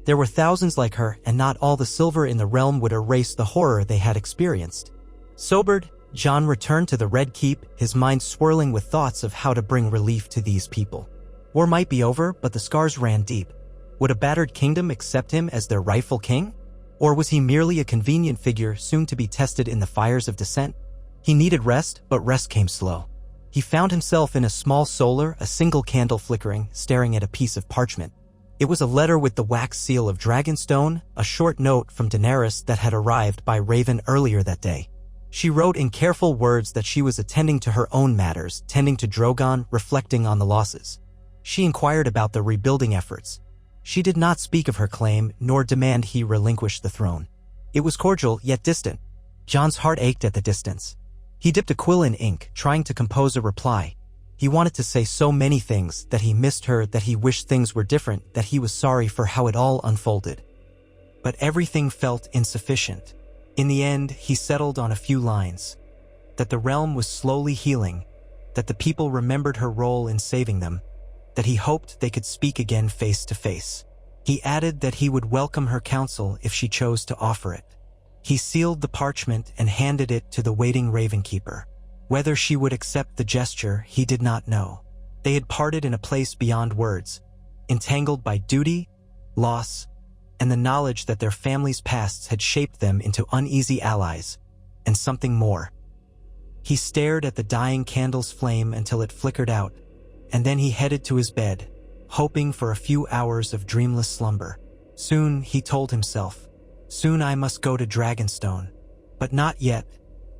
There were thousands like her, and not all the silver in the realm would erase the horror they had experienced. Sobered, Jon returned to the Red Keep, his mind swirling with thoughts of how to bring relief to these people. War might be over, but the scars ran deep. Would a battered kingdom accept him as their rightful king? Or was he merely a convenient figure soon to be tested in the fires of dissent? He needed rest, but rest came slow. He found himself in a small solar, a single candle flickering, staring at a piece of parchment. It was a letter with the wax seal of Dragonstone, a short note from Daenerys that had arrived by Raven earlier that day. She wrote in careful words that she was attending to her own matters, tending to Drogon, reflecting on the losses. She inquired about the rebuilding efforts. She did not speak of her claim, nor demand he relinquish the throne. It was cordial, yet distant. Jon's heart ached at the distance. He dipped a quill in ink, trying to compose a reply. He wanted to say so many things, that he missed her, that he wished things were different, that he was sorry for how it all unfolded. But everything felt insufficient. In the end, he settled on a few lines. That the realm was slowly healing, that the people remembered her role in saving them, that he hoped they could speak again face to face. He added that he would welcome her counsel if she chose to offer it. He sealed the parchment and handed it to the waiting Ravenkeeper. Whether she would accept the gesture, he did not know. They had parted in a place beyond words, entangled by duty, loss, and the knowledge that their families' pasts had shaped them into uneasy allies, and something more. He stared at the dying candle's flame until it flickered out, and then he headed to his bed, hoping for a few hours of dreamless slumber. Soon, he told himself, soon I must go to Dragonstone. But not yet.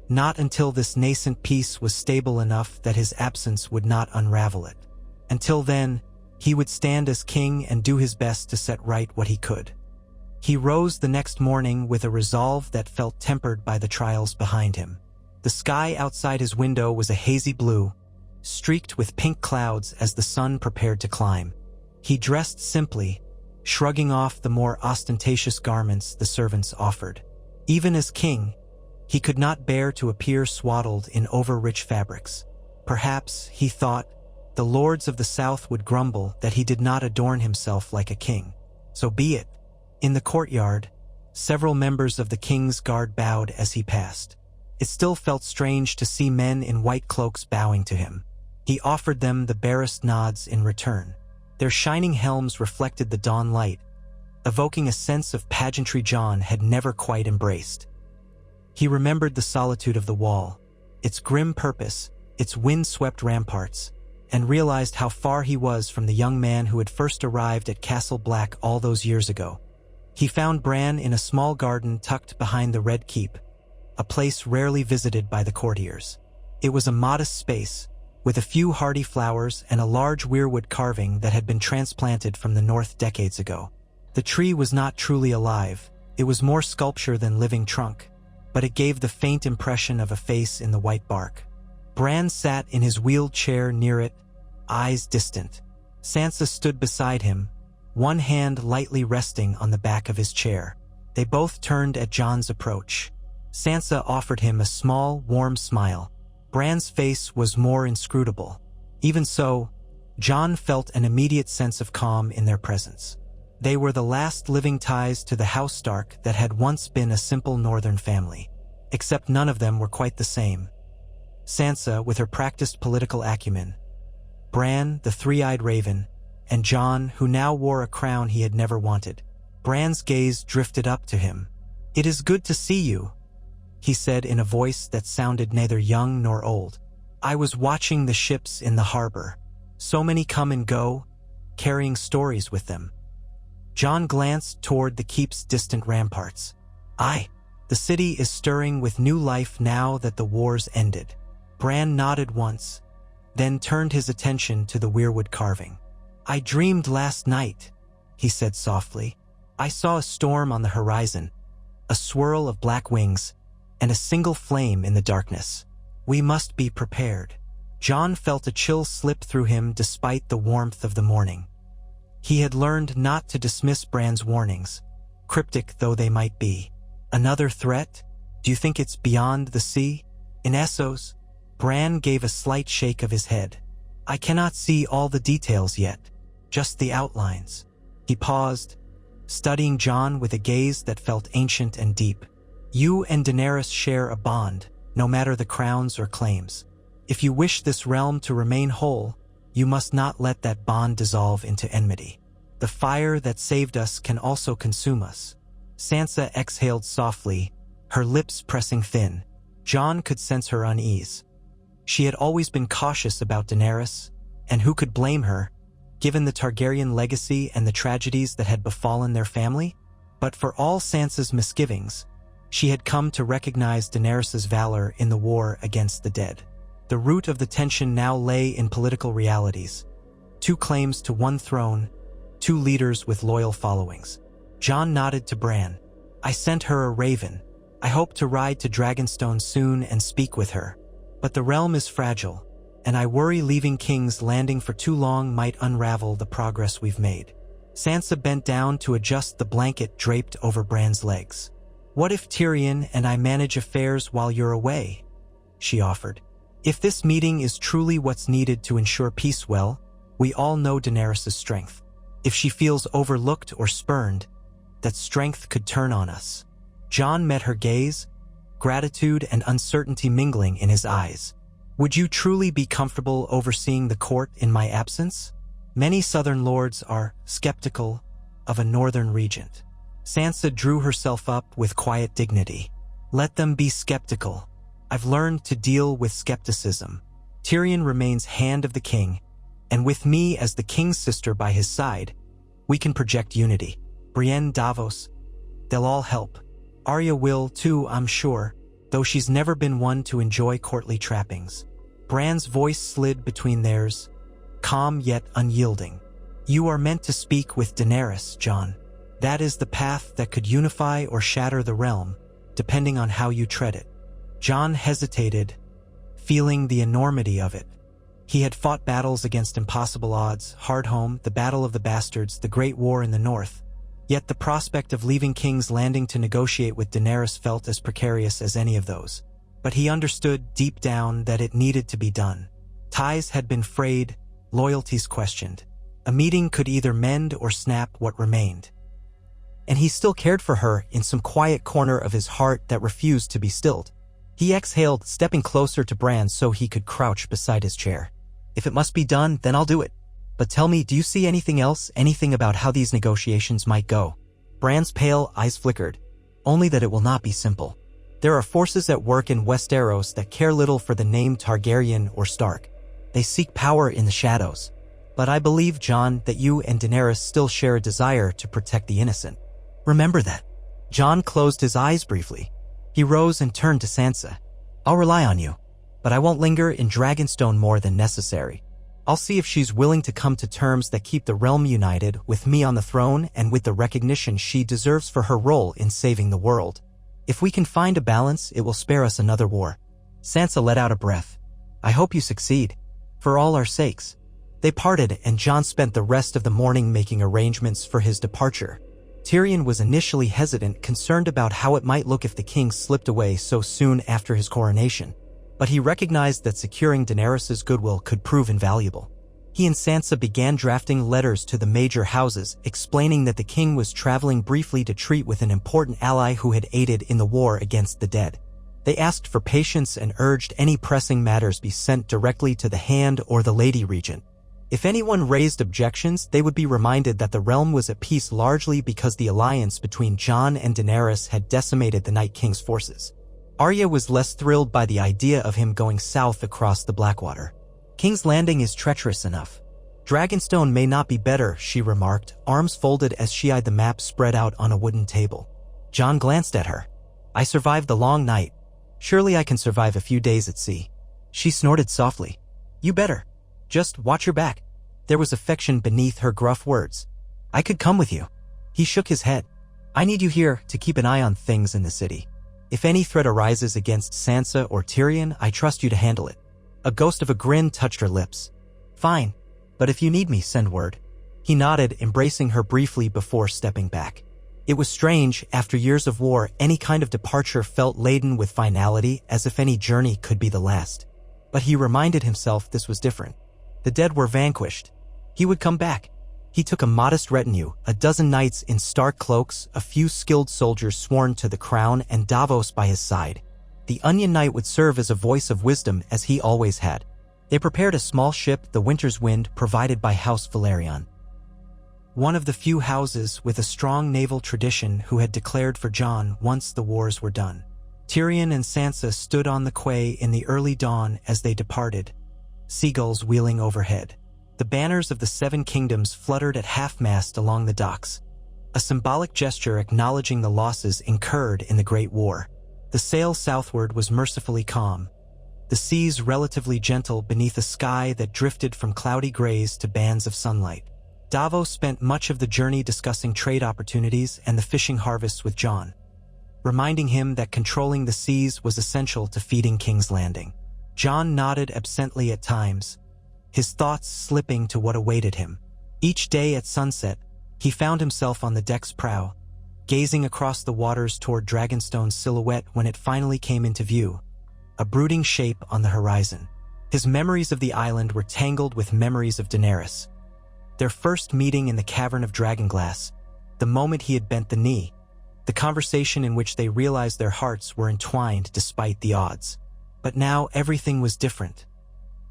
Not until this nascent peace was stable enough that his absence would not unravel it. Until then, he would stand as king and do his best to set right what he could. He rose the next morning with a resolve that felt tempered by the trials behind him. The sky outside his window was a hazy blue, streaked with pink clouds as the sun prepared to climb. He dressed simply, shrugging off the more ostentatious garments the servants offered. Even as king, he could not bear to appear swaddled in over-rich fabrics. Perhaps, he thought, the lords of the South would grumble that he did not adorn himself like a king. So be it. In the courtyard, several members of the King's Guard bowed as he passed. It still felt strange to see men in white cloaks bowing to him. He offered them the barest nods in return. Their shining helms reflected the dawn light, evoking a sense of pageantry Jon had never quite embraced. He remembered the solitude of the wall, its grim purpose, its wind-swept ramparts, and realized how far he was from the young man who had first arrived at Castle Black all those years ago. He found Bran in a small garden tucked behind the Red Keep, a place rarely visited by the courtiers. It was a modest space, with a few hardy flowers and a large weirwood carving that had been transplanted from the north decades ago. The tree was not truly alive. It was more sculpture than living trunk, but it gave the faint impression of a face in the white bark. Bran sat in his wheeled chair near it, eyes distant. Sansa stood beside him, one hand lightly resting on the back of his chair. They both turned at Jon's approach. Sansa offered him a small, warm smile. Bran's face was more inscrutable. Even so, Jon felt an immediate sense of calm in their presence. They were the last living ties to the House Stark that had once been a simple northern family. Except none of them were quite the same. Sansa, with her practiced political acumen, Bran, the three-eyed raven, and Jon, who now wore a crown he had never wanted. Bran's gaze drifted up to him. "It is good to see you," he said in a voice that sounded neither young nor old. "I was watching the ships in the harbor. So many come and go, carrying stories with them." Jon glanced toward the keep's distant ramparts. "Aye, the city is stirring with new life now that the war's ended." Bran nodded once, then turned his attention to the weirwood carving. "I dreamed last night," he said softly. "I saw a storm on the horizon, a swirl of black wings, and a single flame in the darkness. We must be prepared." Jon felt a chill slip through him despite the warmth of the morning. He had learned not to dismiss Bran's warnings, cryptic though they might be. "Another threat? Do you think it's beyond the sea? In Essos?" Bran gave a slight shake of his head. "I cannot see all the details yet, just the outlines." He paused, studying Jon with a gaze that felt ancient and deep. "You and Daenerys share a bond, no matter the crowns or claims. If you wish this realm to remain whole, you must not let that bond dissolve into enmity. The fire that saved us can also consume us." Sansa exhaled softly, her lips pressing thin. Jon could sense her unease. She had always been cautious about Daenerys, and who could blame her, given the Targaryen legacy and the tragedies that had befallen their family? But for all Sansa's misgivings, she had come to recognize Daenerys' valor in the war against the dead. The root of the tension now lay in political realities. 2 claims to 1 throne, 2 leaders with loyal followings. Jon nodded to Bran. "I sent her a raven. I hope to ride to Dragonstone soon and speak with her. But the realm is fragile, and I worry leaving King's Landing for too long might unravel the progress we've made." Sansa bent down to adjust the blanket draped over Bran's legs. "What if Tyrion and I manage affairs while you're away?" she offered. "If this meeting is truly what's needed to ensure peace, well, we all know Daenerys' strength. If she feels overlooked or spurned, that strength could turn on us." Jon met her gaze, gratitude and uncertainty mingling in his eyes. "Would you truly be comfortable overseeing the court in my absence? Many southern lords are skeptical of a northern regent." Sansa drew herself up with quiet dignity. "Let them be skeptical. I've learned to deal with skepticism. Tyrion remains Hand of the King, and with me as the King's sister by his side, we can project unity. Brienne, Davos, they'll all help. Arya will too, I'm sure, though she's never been one to enjoy courtly trappings." Bran's voice slid between theirs, calm yet unyielding. "You are meant to speak with Daenerys, Jon. That is the path that could unify or shatter the realm, depending on how you tread it." Jon hesitated, feeling the enormity of it. He had fought battles against impossible odds, Hardhome, the Battle of the Bastards, the Great War in the North. Yet the prospect of leaving King's Landing to negotiate with Daenerys felt as precarious as any of those. But he understood deep down that it needed to be done. Ties had been frayed, loyalties questioned. A meeting could either mend or snap what remained. And he still cared for her in some quiet corner of his heart that refused to be stilled. He exhaled, stepping closer to Bran so he could crouch beside his chair. "If it must be done, then I'll do it. But tell me, do you see anything else, anything about how these negotiations might go?" Bran's pale eyes flickered. "Only that it will not be simple. There are forces at work in Westeros that care little for the name Targaryen or Stark. They seek power in the shadows. But I believe, Jon, that you and Daenerys still share a desire to protect the innocent. Remember that." Jon closed his eyes briefly. He rose and turned to Sansa. "I'll rely on you. but I won't linger in Dragonstone more than necessary. I'll see if she's willing to come to terms that keep the realm united, with me on the throne and with the recognition she deserves for her role in saving the world. If we can find a balance, it will spare us another war." Sansa let out a breath. "I hope you succeed. For all our sakes." They parted, and Jon spent the rest of the morning making arrangements for his departure. Tyrion was initially hesitant, concerned about how it might look if the king slipped away so soon after his coronation. But he recognized that securing Daenerys' goodwill could prove invaluable. He and Sansa began drafting letters to the major houses, explaining that the king was traveling briefly to treat with an important ally who had aided in the war against the dead. They asked for patience and urged any pressing matters be sent directly to the Hand or the Lady Regent. If anyone raised objections, they would be reminded that the realm was at peace largely because the alliance between Jon and Daenerys had decimated the Night King's forces. Arya was less thrilled by the idea of him going south across the Blackwater. "King's Landing is treacherous enough. Dragonstone may not be better," she remarked, arms folded as she eyed the map spread out on a wooden table. Jon glanced at her. "I survived the long night. Surely I can survive a few days at sea." She snorted softly. "You better. Just watch your back." There was affection beneath her gruff words. "I could come with you." He shook his head. "I need you here to keep an eye on things in the city. If any threat arises against Sansa or Tyrion, I trust you to handle it." A ghost of a grin touched her lips. "Fine, but if you need me, send word." He nodded, embracing her briefly before stepping back. It was strange, after years of war, any kind of departure felt laden with finality, as if any journey could be the last. But he reminded himself this was different. The dead were vanquished. He would come back. He took a modest retinue, a dozen knights in stark cloaks, a few skilled soldiers sworn to the crown, and Davos by his side. The Onion Knight would serve as a voice of wisdom, as he always had. They prepared a small ship, the Winter's Wind, provided by House Valerion. One of the few houses with a strong naval tradition who had declared for Jon once the wars were done. Tyrion and Sansa stood on the quay in the early dawn as they departed, seagulls wheeling overhead. The banners of the Seven Kingdoms fluttered at half-mast along the docks, a symbolic gesture acknowledging the losses incurred in the Great War. The sail southward was mercifully calm, the seas relatively gentle beneath a sky that drifted from cloudy grays to bands of sunlight. Davos spent much of the journey discussing trade opportunities and the fishing harvests with Jon, reminding him that controlling the seas was essential to feeding King's Landing. Jon nodded absently at times, his thoughts slipping to what awaited him. Each day at sunset, he found himself on the deck's prow, gazing across the waters toward Dragonstone's silhouette when it finally came into view, a brooding shape on the horizon. His memories of the island were tangled with memories of Daenerys. Their first meeting in the Cavern of Dragonglass, the moment he had bent the knee, the conversation in which they realized their hearts were entwined despite the odds. But now everything was different.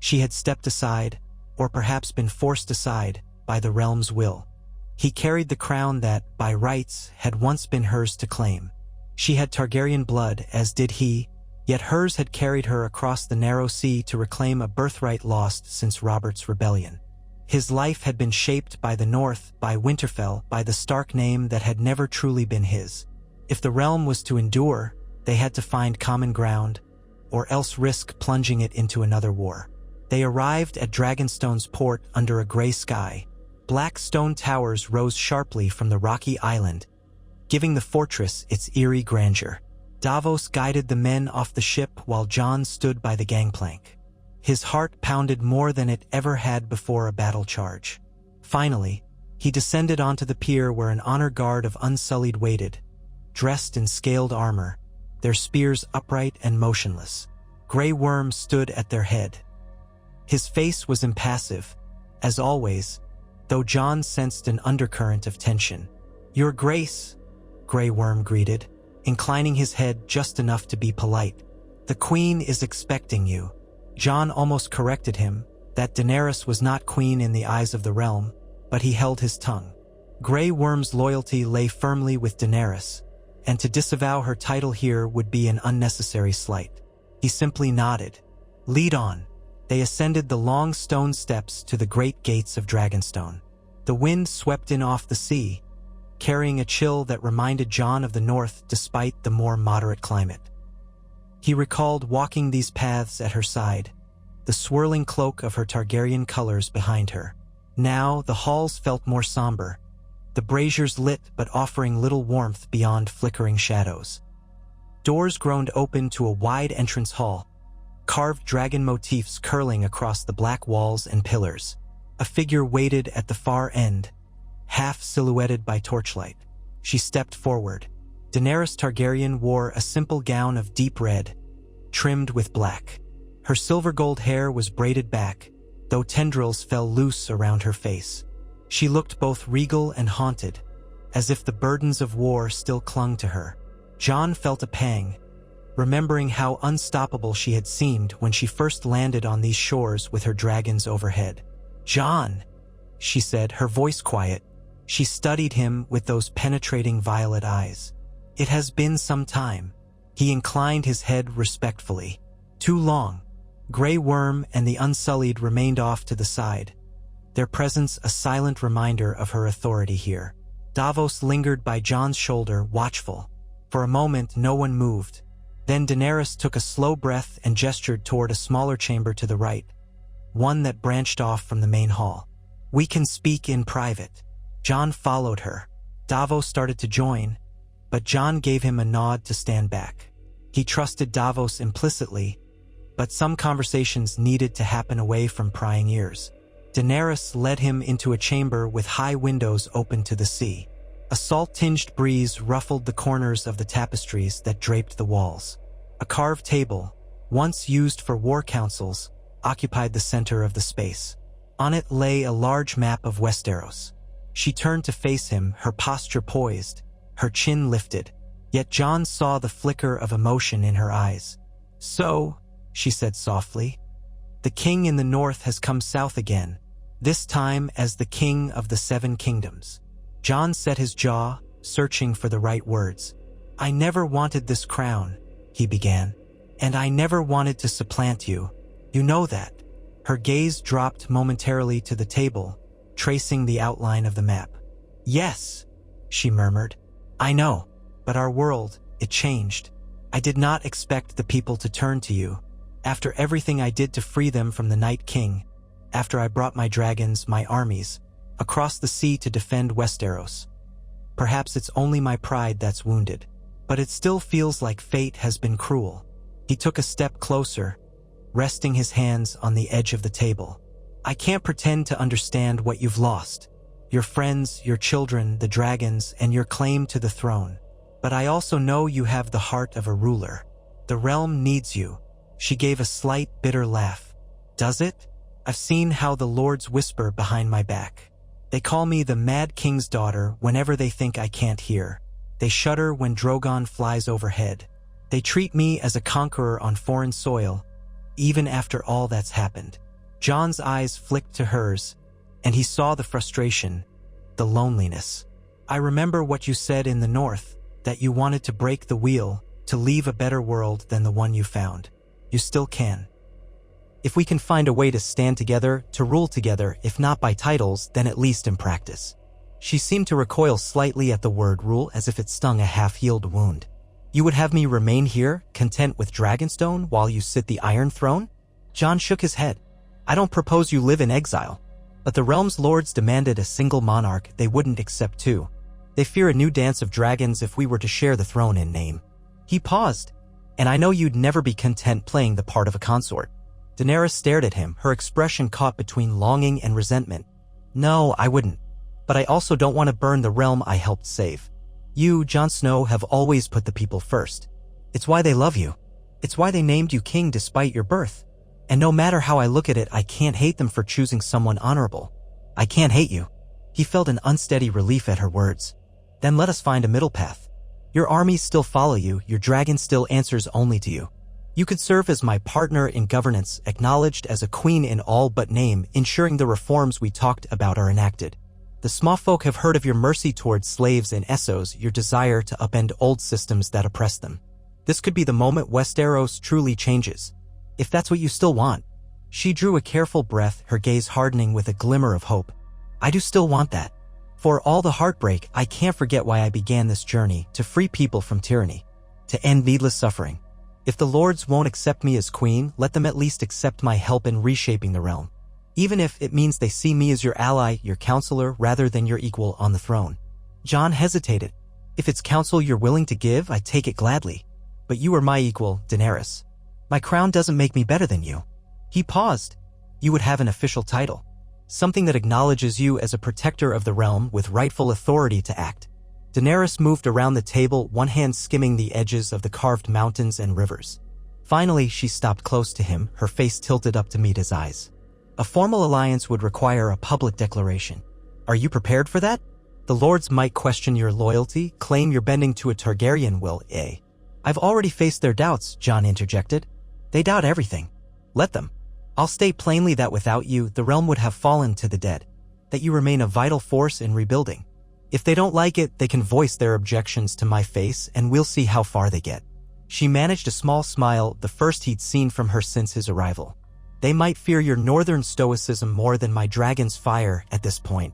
She had stepped aside, or perhaps been forced aside, by the realm's will. He carried the crown that, by rights, had once been hers to claim. She had Targaryen blood, as did he, yet hers had carried her across the narrow sea to reclaim a birthright lost since Robert's rebellion. His life had been shaped by the North, by Winterfell, by the Stark name that had never truly been his. If the realm was to endure, they had to find common ground, or else risk plunging it into another war. They arrived at Dragonstone's port under a gray sky. Black stone towers rose sharply from the rocky island, giving the fortress its eerie grandeur. Davos guided the men off the ship while Jon stood by the gangplank. His heart pounded more than it ever had before a battle charge. Finally, he descended onto the pier where an honor guard of Unsullied waited, dressed in scaled armor, their spears upright and motionless. Grey Worm stood at their head. His face was impassive, as always, though Jon sensed an undercurrent of tension. "Your Grace," Grey Worm greeted, inclining his head just enough to be polite. "The Queen is expecting you." Jon almost corrected him, that Daenerys was not queen in the eyes of the realm, but he held his tongue. Grey Worm's loyalty lay firmly with Daenerys, and to disavow her title here would be an unnecessary slight. He simply nodded. "Lead on." They ascended the long stone steps to the great gates of Dragonstone. The wind swept in off the sea, carrying a chill that reminded Jon of the north despite the more moderate climate. He recalled walking these paths at her side, the swirling cloak of her Targaryen colors behind her. Now the halls felt more somber, the braziers lit but offering little warmth beyond flickering shadows. Doors groaned open to a wide entrance hall, carved dragon motifs curling across the black walls and pillars. A figure waited at the far end, half silhouetted by torchlight. She stepped forward. Daenerys Targaryen wore a simple gown of deep red, trimmed with black. Her silver-gold hair was braided back, though tendrils fell loose around her face. She looked both regal and haunted, as if the burdens of war still clung to her. Jon felt a pang, remembering how unstoppable she had seemed when she first landed on these shores with her dragons overhead. "Jon," she said, her voice quiet. She studied him with those penetrating violet eyes. "It has been some time." He inclined his head respectfully. "Too long." Grey Worm and the Unsullied remained off to the side, their presence a silent reminder of her authority here. Davos lingered by Jon's shoulder, watchful. For a moment, no one moved. Then Daenerys took a slow breath and gestured toward a smaller chamber to the right, one that branched off from the main hall. "We can speak in private." Jon followed her. Davos started to join, but Jon gave him a nod to stand back. He trusted Davos implicitly, but some conversations needed to happen away from prying ears. Daenerys led him into a chamber with high windows open to the sea. A salt-tinged breeze ruffled the corners of the tapestries that draped the walls. A carved table, once used for war councils, occupied the center of the space. On it lay a large map of Westeros. She turned to face him, her posture poised, her chin lifted. Yet Jon saw the flicker of emotion in her eyes. "So," she said softly, "the king in the north has come south again, this time as the king of the Seven Kingdoms." Jon set his jaw, searching for the right words. "I never wanted this crown," he began. "And I never wanted to supplant you. You know that." Her gaze dropped momentarily to the table, tracing the outline of the map. "Yes," she murmured. "I know. But our world, it changed. I did not expect the people to turn to you. After everything I did to free them from the Night King, after I brought my dragons, my armies, across the sea to defend Westeros. Perhaps it's only my pride that's wounded, but it still feels like fate has been cruel." He took a step closer, resting his hands on the edge of the table. "I can't pretend to understand what you've lost. Your friends, your children, the dragons, and your claim to the throne. But I also know you have the heart of a ruler. The realm needs you." She gave a slight, bitter laugh. "Does it? I've seen how the lords whisper behind my back. They call me the Mad King's daughter whenever they think I can't hear. They shudder when Drogon flies overhead. They treat me as a conqueror on foreign soil, even after all that's happened." Jon's eyes flicked to hers, and he saw the frustration, the loneliness. "I remember what you said in the north, that you wanted to break the wheel, to leave a better world than the one you found. You still can. If we can find a way to stand together, to rule together, if not by titles, then at least in practice." She seemed to recoil slightly at the word rule, as if it stung a half-healed wound. "You would have me remain here, content with Dragonstone, while you sit the Iron Throne?" Jon shook his head. "I don't propose you live in exile. But the realm's lords demanded a single monarch. They wouldn't accept two. They fear a new dance of dragons if we were to share the throne in name." He paused. "And I know you'd never be content playing the part of a consort." Daenerys stared at him, her expression caught between longing and resentment. "No, I wouldn't. But I also don't want to burn the realm I helped save. You, Jon Snow, have always put the people first. It's why they love you. It's why they named you king despite your birth. And no matter how I look at it, I can't hate them for choosing someone honorable. I can't hate you." He felt an unsteady relief at her words. "Then let us find a middle path. Your armies still follow you, your dragon still answers only to you. You could serve as my partner in governance, acknowledged as a queen in all but name, ensuring the reforms we talked about are enacted. The Smallfolk have heard of your mercy towards slaves and Essos, your desire to upend old systems that oppress them. This could be the moment Westeros truly changes. If that's what you still want." She drew a careful breath, her gaze hardening with a glimmer of hope. "I do still want that. For all the heartbreak, I can't forget why I began this journey, to free people from tyranny, to end needless suffering. If the lords won't accept me as queen, let them at least accept my help in reshaping the realm. Even if it means they see me as your ally, your counselor, rather than your equal on the throne. Jon hesitated. If it's counsel you're willing to give, I take it gladly. But you are my equal, Daenerys. My crown doesn't make me better than you. He paused. You would have an official title. Something that acknowledges you as a protector of the realm with rightful authority to act. Daenerys moved around the table, one hand skimming the edges of the carved mountains and rivers. Finally, she stopped close to him, her face tilted up to meet his eyes. A formal alliance would require a public declaration. Are you prepared for that? The lords might question your loyalty, claim you're bending to a Targaryen will, eh? I've already faced their doubts, Jon interjected. They doubt everything. Let them. I'll state plainly that without you, the realm would have fallen to the dead. That you remain a vital force in rebuilding. If they don't like it, they can voice their objections to my face and we'll see how far they get. She managed a small smile, the first he'd seen from her since his arrival. They might fear your northern stoicism more than my dragon's fire at this point.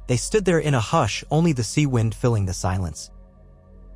They stood there in a hush, only the sea wind filling the silence.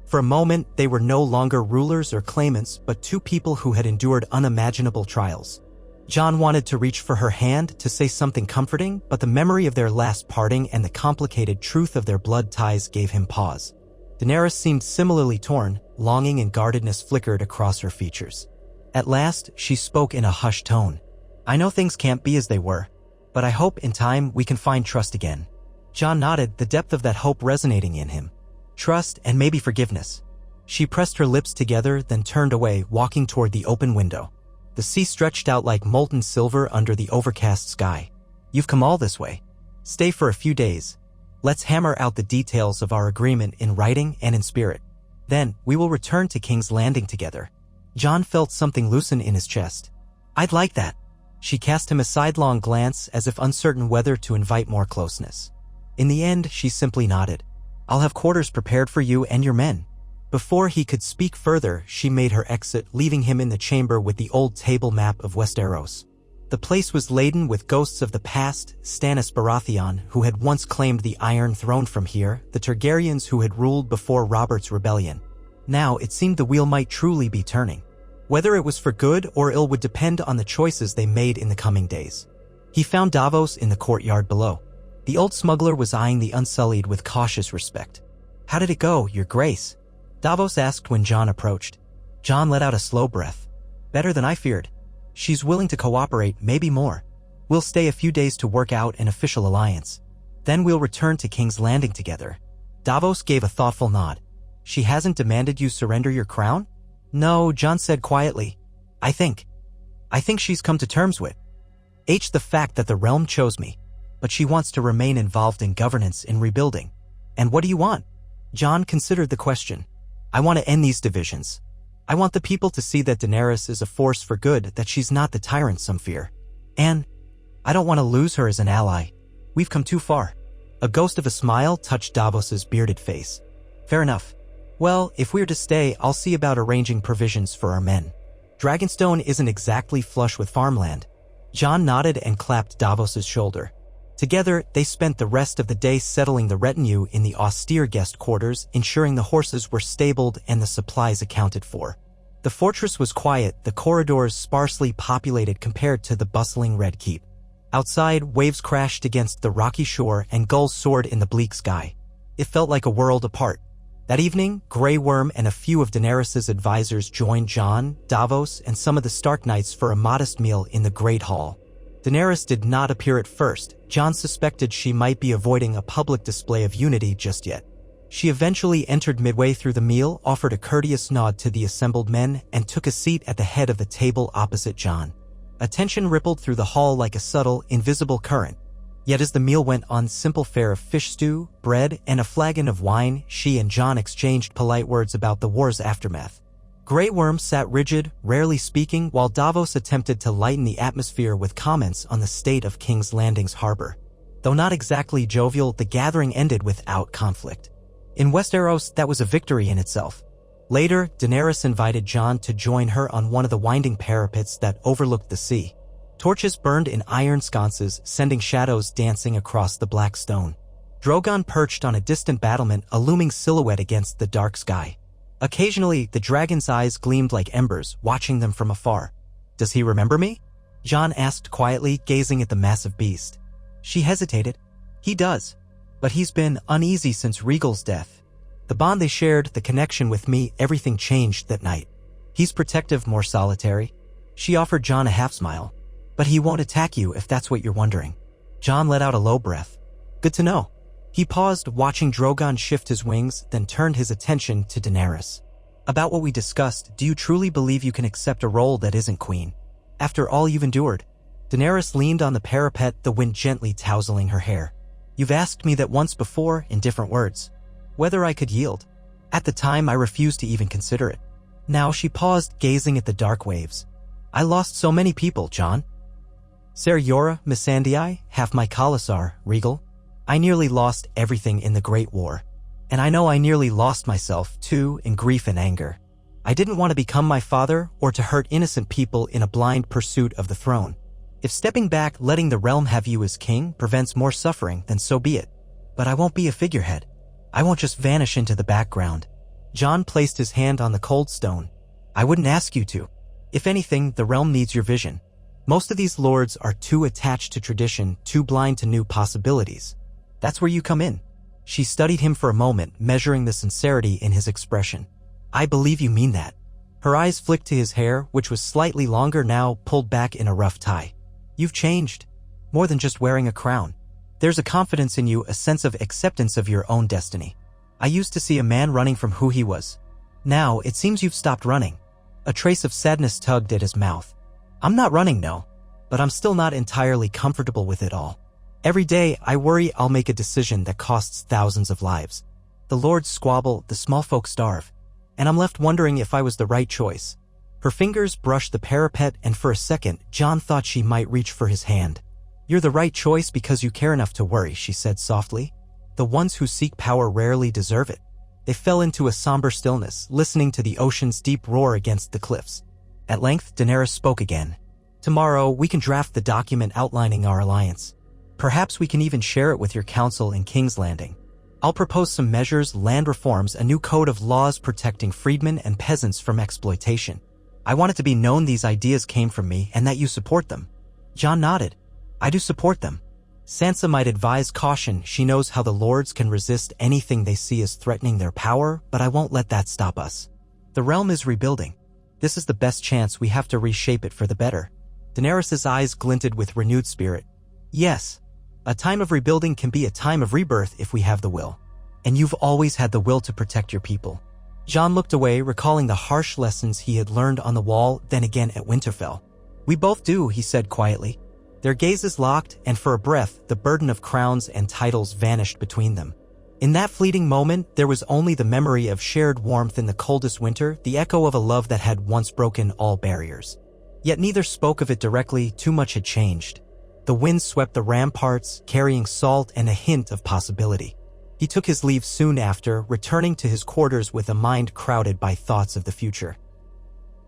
For a moment, they were no longer rulers or claimants, but two people who had endured unimaginable trials. Jon wanted to reach for her hand to say something comforting, but the memory of their last parting and the complicated truth of their blood ties gave him pause. Daenerys seemed similarly torn, longing and guardedness flickered across her features. At last, she spoke in a hushed tone. I know things can't be as they were, but I hope in time we can find trust again. Jon nodded, the depth of that hope resonating in him. Trust and maybe forgiveness. She pressed her lips together, then turned away, walking toward the open window. The sea stretched out like molten silver under the overcast sky. You've come all this way. Stay for a few days. Let's hammer out the details of our agreement in writing and in spirit. Then, we will return to King's Landing together. Jon felt something loosen in his chest. I'd like that. She cast him a sidelong glance as if uncertain whether to invite more closeness. In the end, she simply nodded. I'll have quarters prepared for you and your men. Before he could speak further, she made her exit, leaving him in the chamber with the old table map of Westeros. The place was laden with ghosts of the past, Stannis Baratheon, who had once claimed the Iron Throne from here, the Targaryens who had ruled before Robert's rebellion. Now it seemed the wheel might truly be turning. Whether it was for good or ill would depend on the choices they made in the coming days. He found Davos in the courtyard below. The old smuggler was eyeing the Unsullied with cautious respect. How did it go, Your Grace? Davos asked when Jon approached. Jon let out a slow breath. Better than I feared. She's willing to cooperate, maybe more. We'll stay a few days to work out an official alliance. Then we'll return to King's Landing together. Davos gave a thoughtful nod. She hasn't demanded you surrender your crown? No, Jon said quietly. I think she's come to terms with the fact that the realm chose me. But she wants to remain involved in governance and rebuilding. And what do you want? Jon considered the question. I want to end these divisions. I want the people to see that Daenerys is a force for good, that she's not the tyrant some fear. And I don't want to lose her as an ally. We've come too far. A ghost of a smile touched Davos's bearded face. Fair enough. Well, if we're to stay, I'll see about arranging provisions for our men. Dragonstone isn't exactly flush with farmland. Jon nodded and clapped Davos's shoulder. Together, they spent the rest of the day settling the retinue in the austere guest quarters, ensuring the horses were stabled and the supplies accounted for. The fortress was quiet, the corridors sparsely populated compared to the bustling Red Keep. Outside, waves crashed against the rocky shore and gulls soared in the bleak sky. It felt like a world apart. That evening, Grey Worm and a few of Daenerys' advisors joined Jon, Davos, and some of the Stark Knights for a modest meal in the Great Hall. Daenerys did not appear at first. Jon suspected she might be avoiding a public display of unity just yet. She eventually entered midway through the meal, offered a courteous nod to the assembled men, and took a seat at the head of the table opposite Jon. Attention rippled through the hall like a subtle, invisible current. Yet as the meal went on, simple fare of fish stew, bread, and a flagon of wine, she and Jon exchanged polite words about the war's aftermath. Grey Worm sat rigid, rarely speaking, while Davos attempted to lighten the atmosphere with comments on the state of King's Landing's harbor. Though not exactly jovial, the gathering ended without conflict. In Westeros, that was a victory in itself. Later, Daenerys invited Jon to join her on one of the winding parapets that overlooked the sea. Torches burned in iron sconces, sending shadows dancing across the black stone. Drogon perched on a distant battlement, a looming silhouette against the dark sky. Occasionally, the dragon's eyes gleamed like embers, watching them from afar. "Does he remember me?" Jon asked quietly, gazing at the massive beast. She hesitated. "He does. But he's been uneasy since Rhaegal's death. The bond they shared, the connection with me, everything changed that night. He's protective, more solitary." She offered Jon a half-smile. "But he won't attack you if that's what you're wondering." Jon let out a low breath. "Good to know." He paused, watching Drogon shift his wings, then turned his attention to Daenerys. "About what we discussed, do you truly believe you can accept a role that isn't queen? After all you've endured?" Daenerys leaned on the parapet, the wind gently tousling her hair. "You've asked me that once before, in different words. Whether I could yield. At the time, I refused to even consider it." Now she paused, gazing at the dark waves. "I lost so many people, Jon. Ser Jorah, Missandei, half my Khalasar, Rhaegal. I nearly lost everything in the Great War. And I know I nearly lost myself, too, in grief and anger. I didn't want to become my father or to hurt innocent people in a blind pursuit of the throne. If stepping back, letting the realm have you as king, prevents more suffering, then so be it. But I won't be a figurehead. I won't just vanish into the background." Jon placed his hand on the cold stone. "I wouldn't ask you to. If anything, the realm needs your vision. Most of these lords are too attached to tradition, too blind to new possibilities. That's where you come in." She studied him for a moment, measuring the sincerity in his expression. "I believe you mean that." Her eyes flicked to his hair, which was slightly longer now, pulled back in a rough tie. "You've changed. More than just wearing a crown. There's a confidence in you, a sense of acceptance of your own destiny. I used to see a man running from who he was. Now, it seems you've stopped running." A trace of sadness tugged at his mouth. "I'm not running, no. But I'm still not entirely comfortable with it all. Every day, I worry I'll make a decision that costs thousands of lives. The lords squabble, the small folk starve. And I'm left wondering if I was the right choice." Her fingers brushed the parapet, and for a second, Jon thought she might reach for his hand. "You're the right choice because you care enough to worry," she said softly. "The ones who seek power rarely deserve it." They fell into a somber stillness, listening to the ocean's deep roar against the cliffs. At length, Daenerys spoke again. "Tomorrow, we can draft the document outlining our alliance. Perhaps we can even share it with your council in King's Landing. I'll propose some measures, land reforms, a new code of laws protecting freedmen and peasants from exploitation. I want it to be known these ideas came from me and that you support them." Jon nodded. "I do support them. Sansa might advise caution. She knows how the lords can resist anything they see as threatening their power, but I won't let that stop us. The realm is rebuilding. This is the best chance. We have to reshape it for the better." Daenerys' eyes glinted with renewed spirit. "Yes, a time of rebuilding can be a time of rebirth if we have the will. And you've always had the will to protect your people." Jon looked away, recalling the harsh lessons he had learned on the wall, then again at Winterfell. "We both do," he said quietly. Their gazes locked, and for a breath, the burden of crowns and titles vanished between them. In that fleeting moment, there was only the memory of shared warmth in the coldest winter, the echo of a love that had once broken all barriers. Yet neither spoke of it directly. Too much had changed. The wind swept the ramparts, carrying salt and a hint of possibility. He took his leave soon after, returning to his quarters with a mind crowded by thoughts of the future.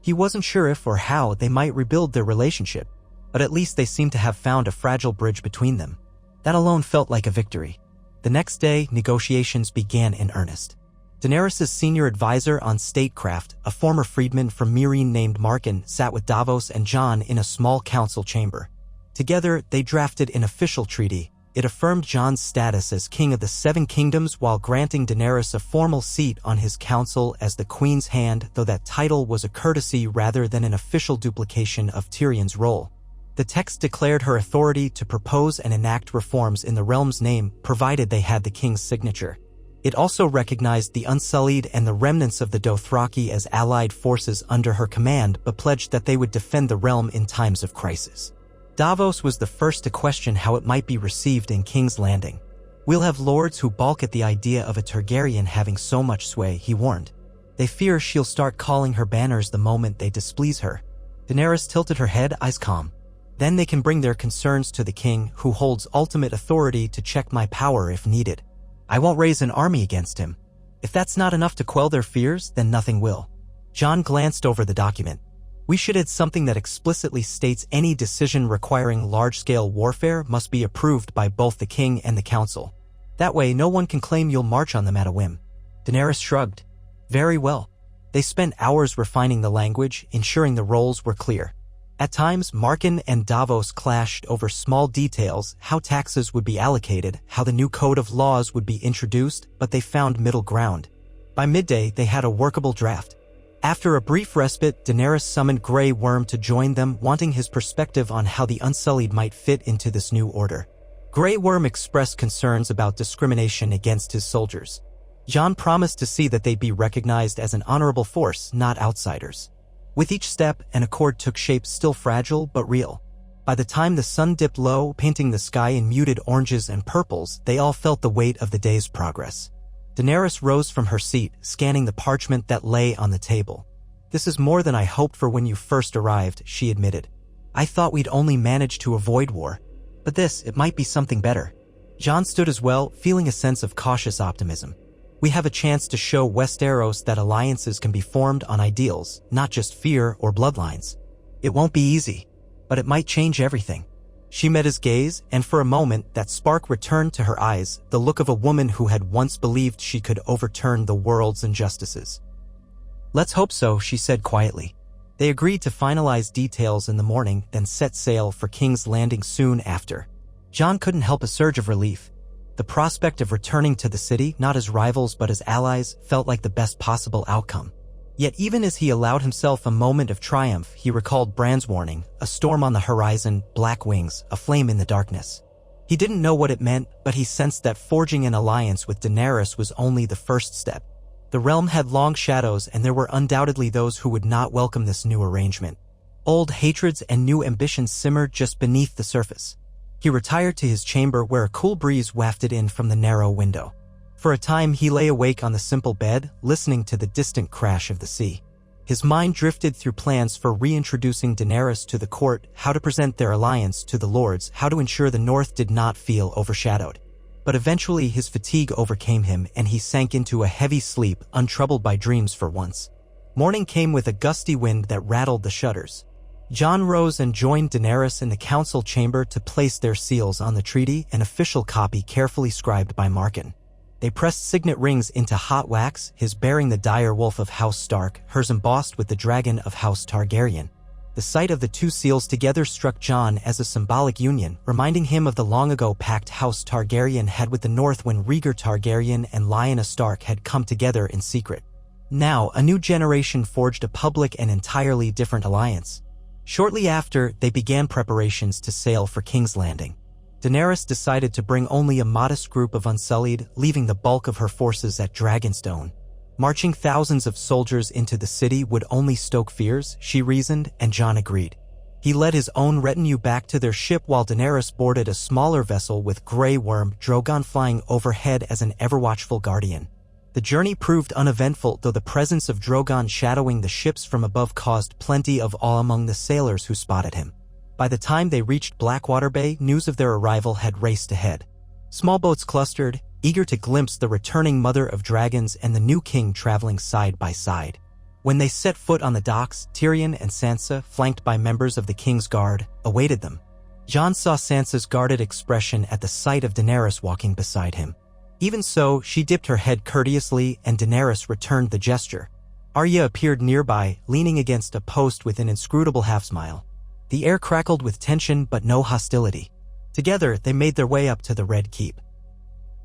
He wasn't sure if or how they might rebuild their relationship, but at least they seemed to have found a fragile bridge between them. That alone felt like a victory. The next day, negotiations began in earnest. Daenerys' senior advisor on statecraft, a former freedman from Meereen named Markin, sat with Davos and Jon in a small council chamber. Together, they drafted an official treaty. It affirmed Jon's status as king of the Seven Kingdoms while granting Daenerys a formal seat on his council as the Queen's Hand, though that title was a courtesy rather than an official duplication of Tyrion's role. The text declared her authority to propose and enact reforms in the realm's name, provided they had the king's signature. It also recognized the Unsullied and the remnants of the Dothraki as allied forces under her command, but pledged that they would defend the realm in times of crisis. Davos was the first to question how it might be received in King's Landing. "We'll have lords who balk at the idea of a Targaryen having so much sway," he warned. "They fear she'll start calling her banners the moment they displease her." Daenerys tilted her head, eyes calm. "Then they can bring their concerns to the king, who holds ultimate authority to check my power if needed. I won't raise an army against him. If that's not enough to quell their fears, then nothing will." Jon glanced over the document. "We should add something that explicitly states any decision requiring large-scale warfare must be approved by both the king and the council. That way, no one can claim you'll march on them at a whim." Daenerys shrugged. "Very well. They spent hours refining the language, ensuring the roles were clear. At times, Markin and Davos clashed over small details, how taxes would be allocated, how the new code of laws would be introduced, but they found middle ground. By midday, they had a workable draft. After a brief respite, Daenerys summoned Grey Worm to join them, wanting his perspective on how the Unsullied might fit into this new order. Grey Worm expressed concerns about discrimination against his soldiers. Jon promised to see that they'd be recognized as an honorable force, not outsiders. With each step, an accord took shape, still fragile but real. By the time the sun dipped low, painting the sky in muted oranges and purples, they all felt the weight of the day's progress. Daenerys rose from her seat, scanning the parchment that lay on the table. "This is more than I hoped for when you first arrived," she admitted. "I thought we'd only manage to avoid war. But it might be something better." Jon stood as well, feeling a sense of cautious optimism. "We have a chance to show Westeros that alliances can be formed on ideals, not just fear or bloodlines. It won't be easy, but it might change everything." She met his gaze, and for a moment that spark returned to her eyes, the look of a woman who had once believed she could overturn the world's injustices. "Let's hope so," she said quietly. They agreed to finalize details in the morning, then set sail for King's Landing soon after. Jon couldn't help a surge of relief. The prospect of returning to the city, not as rivals but as allies, felt like the best possible outcome. Yet even as he allowed himself a moment of triumph, he recalled Bran's warning, a storm on the horizon, black wings, a flame in the darkness. He didn't know what it meant, but he sensed that forging an alliance with Daenerys was only the first step. The realm had long shadows, and there were undoubtedly those who would not welcome this new arrangement. Old hatreds and new ambitions simmered just beneath the surface. He retired to his chamber where a cool breeze wafted in from the narrow window. For a time he lay awake on the simple bed, listening to the distant crash of the sea. His mind drifted through plans for reintroducing Daenerys to the court, how to present their alliance to the lords, how to ensure the North did not feel overshadowed. But eventually his fatigue overcame him and he sank into a heavy sleep, untroubled by dreams for once. Morning came with a gusty wind that rattled the shutters. Jon rose and joined Daenerys in the council chamber to place their seals on the treaty, an official copy carefully scribed by Markin. They pressed signet rings into hot wax, his bearing the dire wolf of House Stark, hers embossed with the dragon of House Targaryen. The sight of the two seals together struck Jon as a symbolic union, reminding him of the long-ago pact House Targaryen had with the North when Rhaegar Targaryen and Lyanna Stark had come together in secret. Now, a new generation forged a public and entirely different alliance. Shortly after, they began preparations to sail for King's Landing. Daenerys decided to bring only a modest group of Unsullied, leaving the bulk of her forces at Dragonstone. Marching thousands of soldiers into the city would only stoke fears, she reasoned, and Jon agreed. He led his own retinue back to their ship while Daenerys boarded a smaller vessel with Grey Worm Drogon flying overhead as an ever-watchful guardian. The journey proved uneventful, though the presence of Drogon shadowing the ships from above caused plenty of awe among the sailors who spotted him. By the time they reached Blackwater Bay, news of their arrival had raced ahead. Small boats clustered, eager to glimpse the returning mother of dragons and the new king traveling side by side. When they set foot on the docks, Tyrion and Sansa, flanked by members of the King's Guard, awaited them. Jon saw Sansa's guarded expression at the sight of Daenerys walking beside him. Even so, she dipped her head courteously and Daenerys returned the gesture. Arya appeared nearby, leaning against a post with an inscrutable half-smile. The air crackled with tension but no hostility. Together, they made their way up to the Red Keep.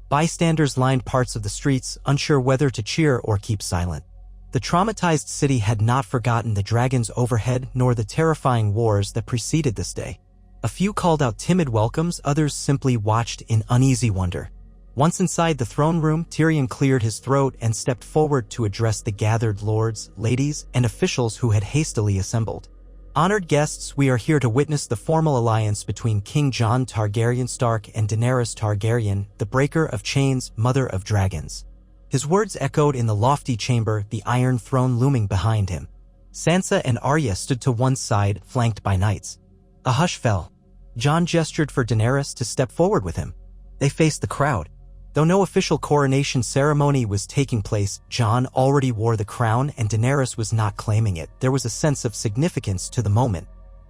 Bystanders lined parts of the streets, unsure whether to cheer or keep silent. The traumatized city had not forgotten the dragons overhead nor the terrifying wars that preceded this day. A few called out timid welcomes, others simply watched in uneasy wonder. Once inside the throne room, Tyrion cleared his throat and stepped forward to address the gathered lords, ladies, and officials who had hastily assembled. Honored guests, we are here to witness the formal alliance between King Jon Targaryen Stark and Daenerys Targaryen, the breaker of chains, mother of dragons. His words echoed in the lofty chamber, the Iron Throne looming behind him. Sansa and Arya stood to one side, flanked by knights. A hush fell. Jon gestured for Daenerys to step forward with him. They faced the crowd. Though no official coronation ceremony was taking place, Jon already wore the crown and Daenerys was not claiming it. There was a sense of significance to the moment.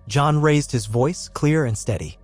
Jon raised his voice, clear and steady.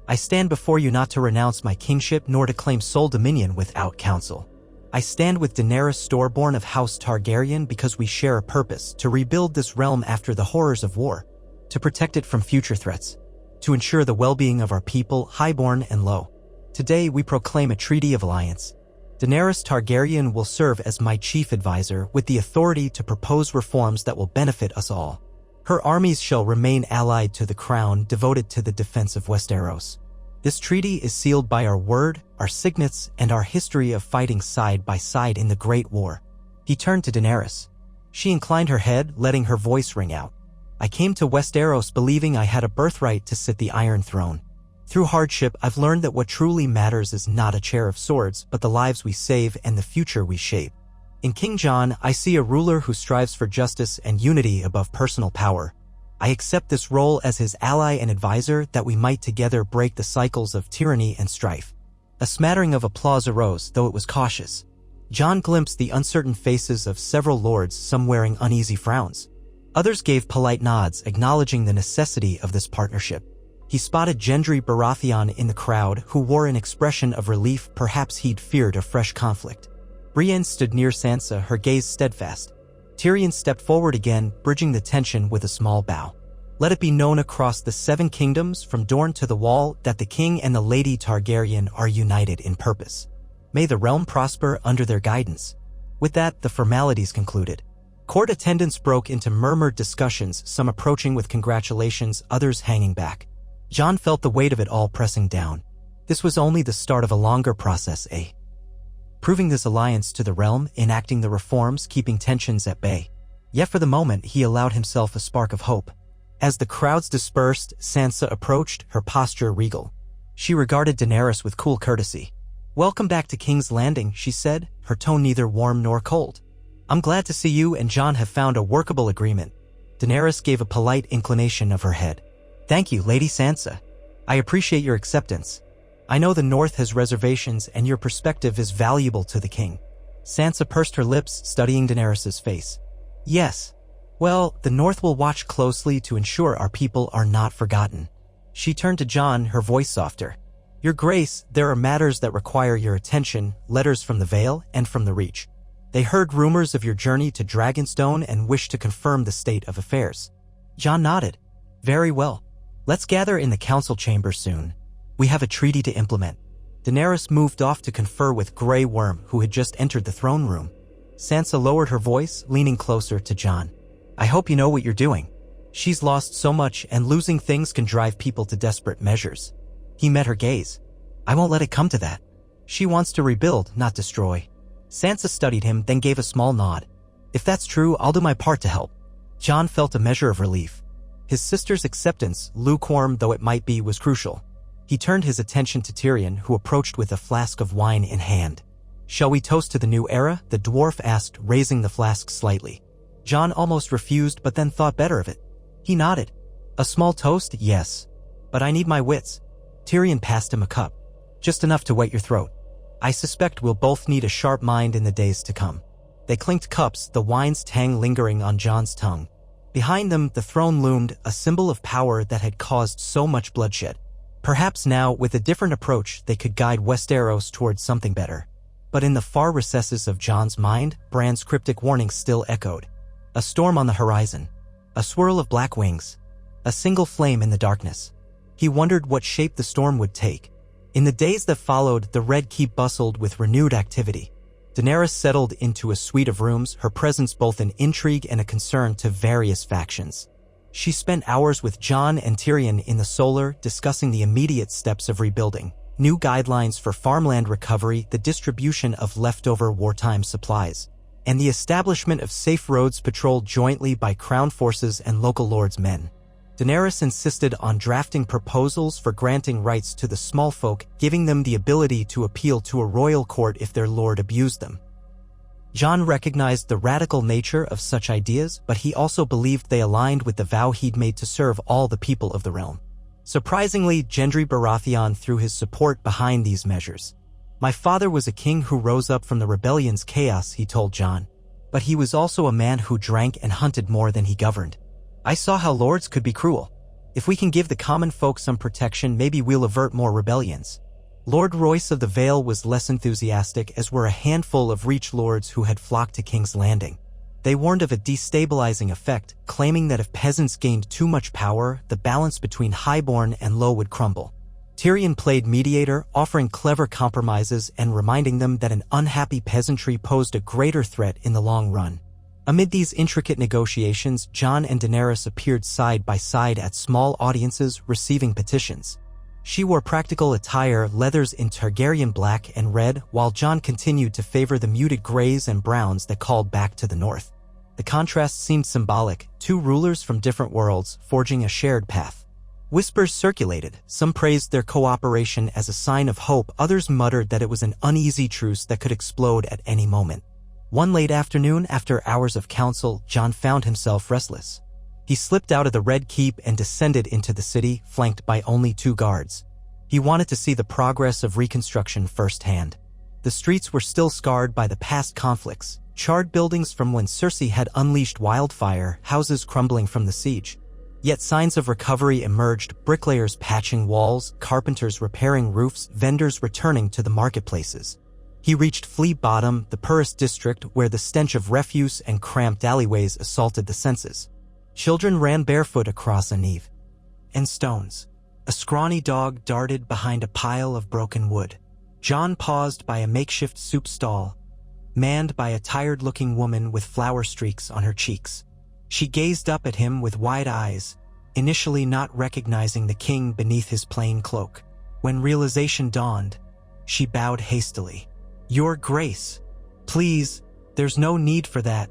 "I stand before you not to renounce my kingship nor to claim sole dominion without counsel. I stand with Daenerys Storeborn of House Targaryen because we share a purpose to rebuild this realm after the horrors of war, to protect it from future threats, to ensure the well-being of our people, highborn and low. Today we proclaim a treaty of alliance. Daenerys Targaryen will serve as my chief advisor with the authority to propose reforms that will benefit us all. Her armies shall remain allied to the crown, devoted to the defense of Westeros. This treaty is sealed by our word, our signets, and our history of fighting side by side in the Great War. He turned to Daenerys. She inclined her head, letting her voice ring out. I came to Westeros believing I had a birthright to sit the Iron Throne. Through hardship, I've learned that what truly matters is not a chair of swords, but the lives we save and the future we shape. In King Jon, I see a ruler who strives for justice and unity above personal power. I accept this role as his ally and advisor that we might together break the cycles of tyranny and strife. A smattering of applause arose, though it was cautious. Jon glimpsed the uncertain faces of several lords, some wearing uneasy frowns. Others gave polite nods, acknowledging the necessity of this partnership. He spotted Gendry Baratheon in the crowd, who wore an expression of relief. Perhaps he'd feared a fresh conflict. Brienne stood near Sansa, her gaze steadfast. Tyrion stepped forward again, bridging the tension with a small bow. Let it be known across the 7 kingdoms, from Dorne to the Wall, that the king and the Lady Targaryen are united in purpose. May the realm prosper under their guidance. With that, the formalities concluded. Court attendants broke into murmured discussions, some approaching with congratulations, others hanging back. Jon felt the weight of it all pressing down. This was only the start of a longer process, proving this alliance to the realm, enacting the reforms, keeping tensions at bay. Yet for the moment, he allowed himself a spark of hope. As the crowds dispersed, Sansa approached, her posture regal. She regarded Daenerys with cool courtesy. "Welcome back to King's Landing," she said, her tone neither warm nor cold. "I'm glad to see you and Jon have found a workable agreement." Daenerys gave a polite inclination of her head. "Thank you, Lady Sansa. I appreciate your acceptance. I know the North has reservations and your perspective is valuable to the king." Sansa pursed her lips, studying Daenerys' face. "Yes. Well, the North will watch closely to ensure our people are not forgotten." She turned to Jon, her voice softer. "Your Grace, there are matters that require your attention, letters from the Vale and from the Reach. They heard rumors of your journey to Dragonstone and wish to confirm the state of affairs." Jon nodded. "Very well. Let's gather in the council chamber soon. We have a treaty to implement." Daenerys moved off to confer with Grey Worm, who had just entered the throne room. Sansa lowered her voice, leaning closer to Jon. "I hope you know what you're doing. She's lost so much, and losing things can drive people to desperate measures." He met her gaze. "I won't let it come to that. She wants to rebuild, not destroy." Sansa studied him, then gave a small nod. "If that's true, I'll do my part to help." Jon felt a measure of relief. His sister's acceptance, lukewarm though it might be, was crucial. He turned his attention to Tyrion, who approached with a flask of wine in hand. "Shall we toast to the new era?" the dwarf asked, raising the flask slightly. Jon almost refused, but then thought better of it. He nodded. "A small toast, yes. But I need my wits." Tyrion passed him a cup. "Just enough to wet your throat. I suspect we'll both need a sharp mind in the days to come." They clinked cups, the wine's tang lingering on Jon's tongue. Behind them, the throne loomed, a symbol of power that had caused so much bloodshed. Perhaps now, with a different approach, they could guide Westeros towards something better. But in the far recesses of Jon's mind, Bran's cryptic warning still echoed. A storm on the horizon. A swirl of black wings. A single flame in the darkness. He wondered what shape the storm would take. In the days that followed, the Red Keep bustled with renewed activity. Daenerys settled into a suite of rooms, her presence both an intrigue and a concern to various factions. She spent hours with Jon and Tyrion in the Solar, discussing the immediate steps of rebuilding, new guidelines for farmland recovery, the distribution of leftover wartime supplies, and the establishment of safe roads patrolled jointly by crown forces and local lords' men. Daenerys insisted on drafting proposals for granting rights to the small folk, giving them the ability to appeal to a royal court if their lord abused them. Jon recognized the radical nature of such ideas, but he also believed they aligned with the vow he'd made to serve all the people of the realm. Surprisingly, Gendry Baratheon threw his support behind these measures. "My father was a king who rose up from the rebellion's chaos," he told Jon. "But he was also a man who drank and hunted more than he governed. I saw how lords could be cruel. If we can give the common folk some protection, maybe we'll avert more rebellions." Lord Royce of the Vale was less enthusiastic, as were a handful of Reach lords who had flocked to King's Landing. They warned of a destabilizing effect, claiming that if peasants gained too much power, the balance between highborn and low would crumble. Tyrion played mediator, offering clever compromises and reminding them that an unhappy peasantry posed a greater threat in the long run. Amid these intricate negotiations, Jon and Daenerys appeared side by side at small audiences, receiving petitions. She wore practical attire, leathers in Targaryen black and red, while Jon continued to favor the muted grays and browns that called back to the north. The contrast seemed symbolic, two rulers from different worlds, forging a shared path. Whispers circulated. Some praised their cooperation as a sign of hope, others muttered that it was an uneasy truce that could explode at any moment. One late afternoon, after hours of council, Jon found himself restless. He slipped out of the Red Keep and descended into the city, flanked by only 2 guards. He wanted to see the progress of reconstruction firsthand. The streets were still scarred by the past conflicts, charred buildings from when Cersei had unleashed wildfire, houses crumbling from the siege. Yet signs of recovery emerged, bricklayers patching walls, carpenters repairing roofs, vendors returning to the marketplaces. He reached Flea Bottom, the poorest district where the stench of refuse and cramped alleyways assaulted the senses. Children ran barefoot across uneven and stones. A scrawny dog darted behind a pile of broken wood. Jon paused by a makeshift soup stall, manned by a tired-looking woman with flour streaks on her cheeks. She gazed up at him with wide eyes, initially not recognizing the king beneath his plain cloak. When realization dawned, she bowed hastily. "Your Grace, please, there's no need for that,"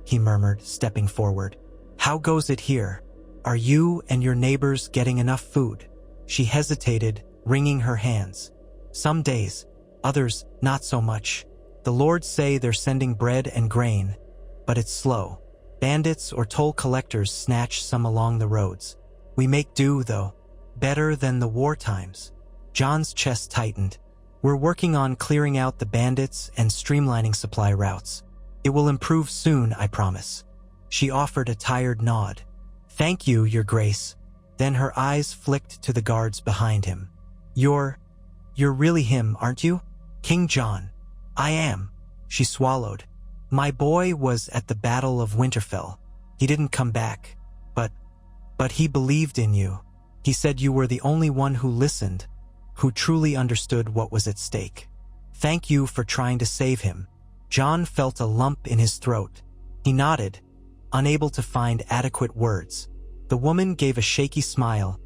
he murmured, stepping forward. "How goes it here? Are you and your neighbors getting enough food?" She hesitated, wringing her hands. "Some days, others not so much. The lords say they're sending bread and grain, but it's slow. Bandits or toll collectors snatch some along the roads. We make do, though. Better than the war times." Jon's chest tightened. "We're working on clearing out the bandits and streamlining supply routes. It will improve soon, I promise." She offered a tired nod. "Thank you, Your Grace." Then her eyes flicked to the guards behind him. You're really him, aren't you? King Jon." "I am." She swallowed. "My boy was at the Battle of Winterfell. He didn't come back. But he believed in you. He said you were the only one who listened, who truly understood what was at stake. Thank you for trying to save him." Jon felt a lump in his throat. He nodded, unable to find adequate words. The woman gave a shaky smile,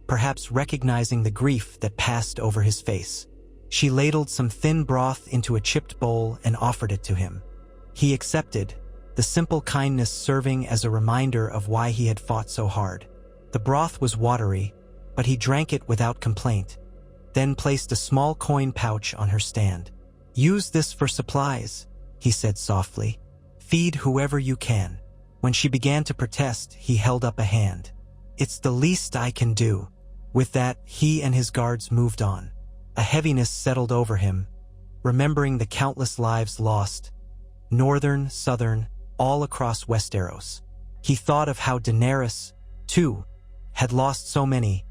perhaps recognizing the grief that passed over his face. She ladled some thin broth into a chipped bowl and offered it to him. He accepted, the simple kindness serving as a reminder of why he had fought so hard. The broth was watery, but he drank it without complaint, then placed a small coin pouch on her stand. "Use this for supplies," he said softly. "Feed whoever you can." When she began to protest, he held up a hand. "It's the least I can do." With that, he and his guards moved on. A heaviness settled over him, remembering the countless lives lost, northern, southern, all across Westeros. He thought of how Daenerys, too, had lost so many,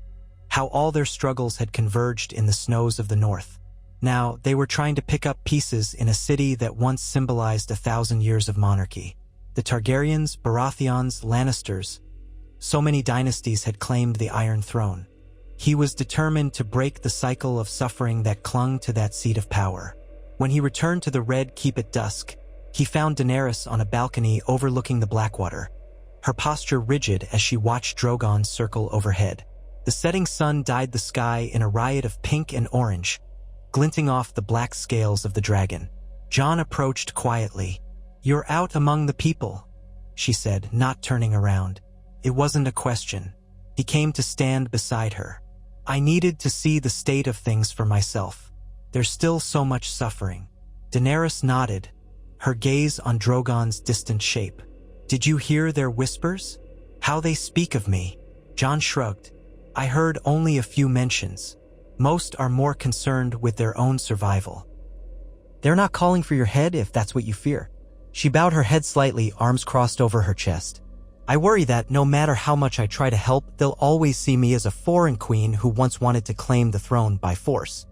how all their struggles had converged in the snows of the north. Now, they were trying to pick up pieces in a city that once symbolized 1,000 years of monarchy. The Targaryens, Baratheons, Lannisters, so many dynasties had claimed the Iron Throne. He was determined to break the cycle of suffering that clung to that seat of power. When he returned to the Red Keep at dusk, he found Daenerys on a balcony overlooking the Blackwater, her posture rigid as she watched Drogon circle overhead. The setting sun dyed the sky in a riot of pink and orange, glinting off the black scales of the dragon. Jon approached quietly. "You're out among the people," she said, not turning around. It wasn't a question. He came to stand beside her. "I needed to see the state of things for myself. There's still so much suffering." Daenerys nodded, her gaze on Drogon's distant shape. "Did you hear their whispers? How they speak of me?" Jon shrugged. "I heard only a few mentions. Most are more concerned with their own survival." "They're not calling for your head if that's what you fear." She bowed her head slightly, arms crossed over her chest. "I worry that no matter how much I try to help, they'll always see me as a foreign queen who once wanted to claim the throne by force."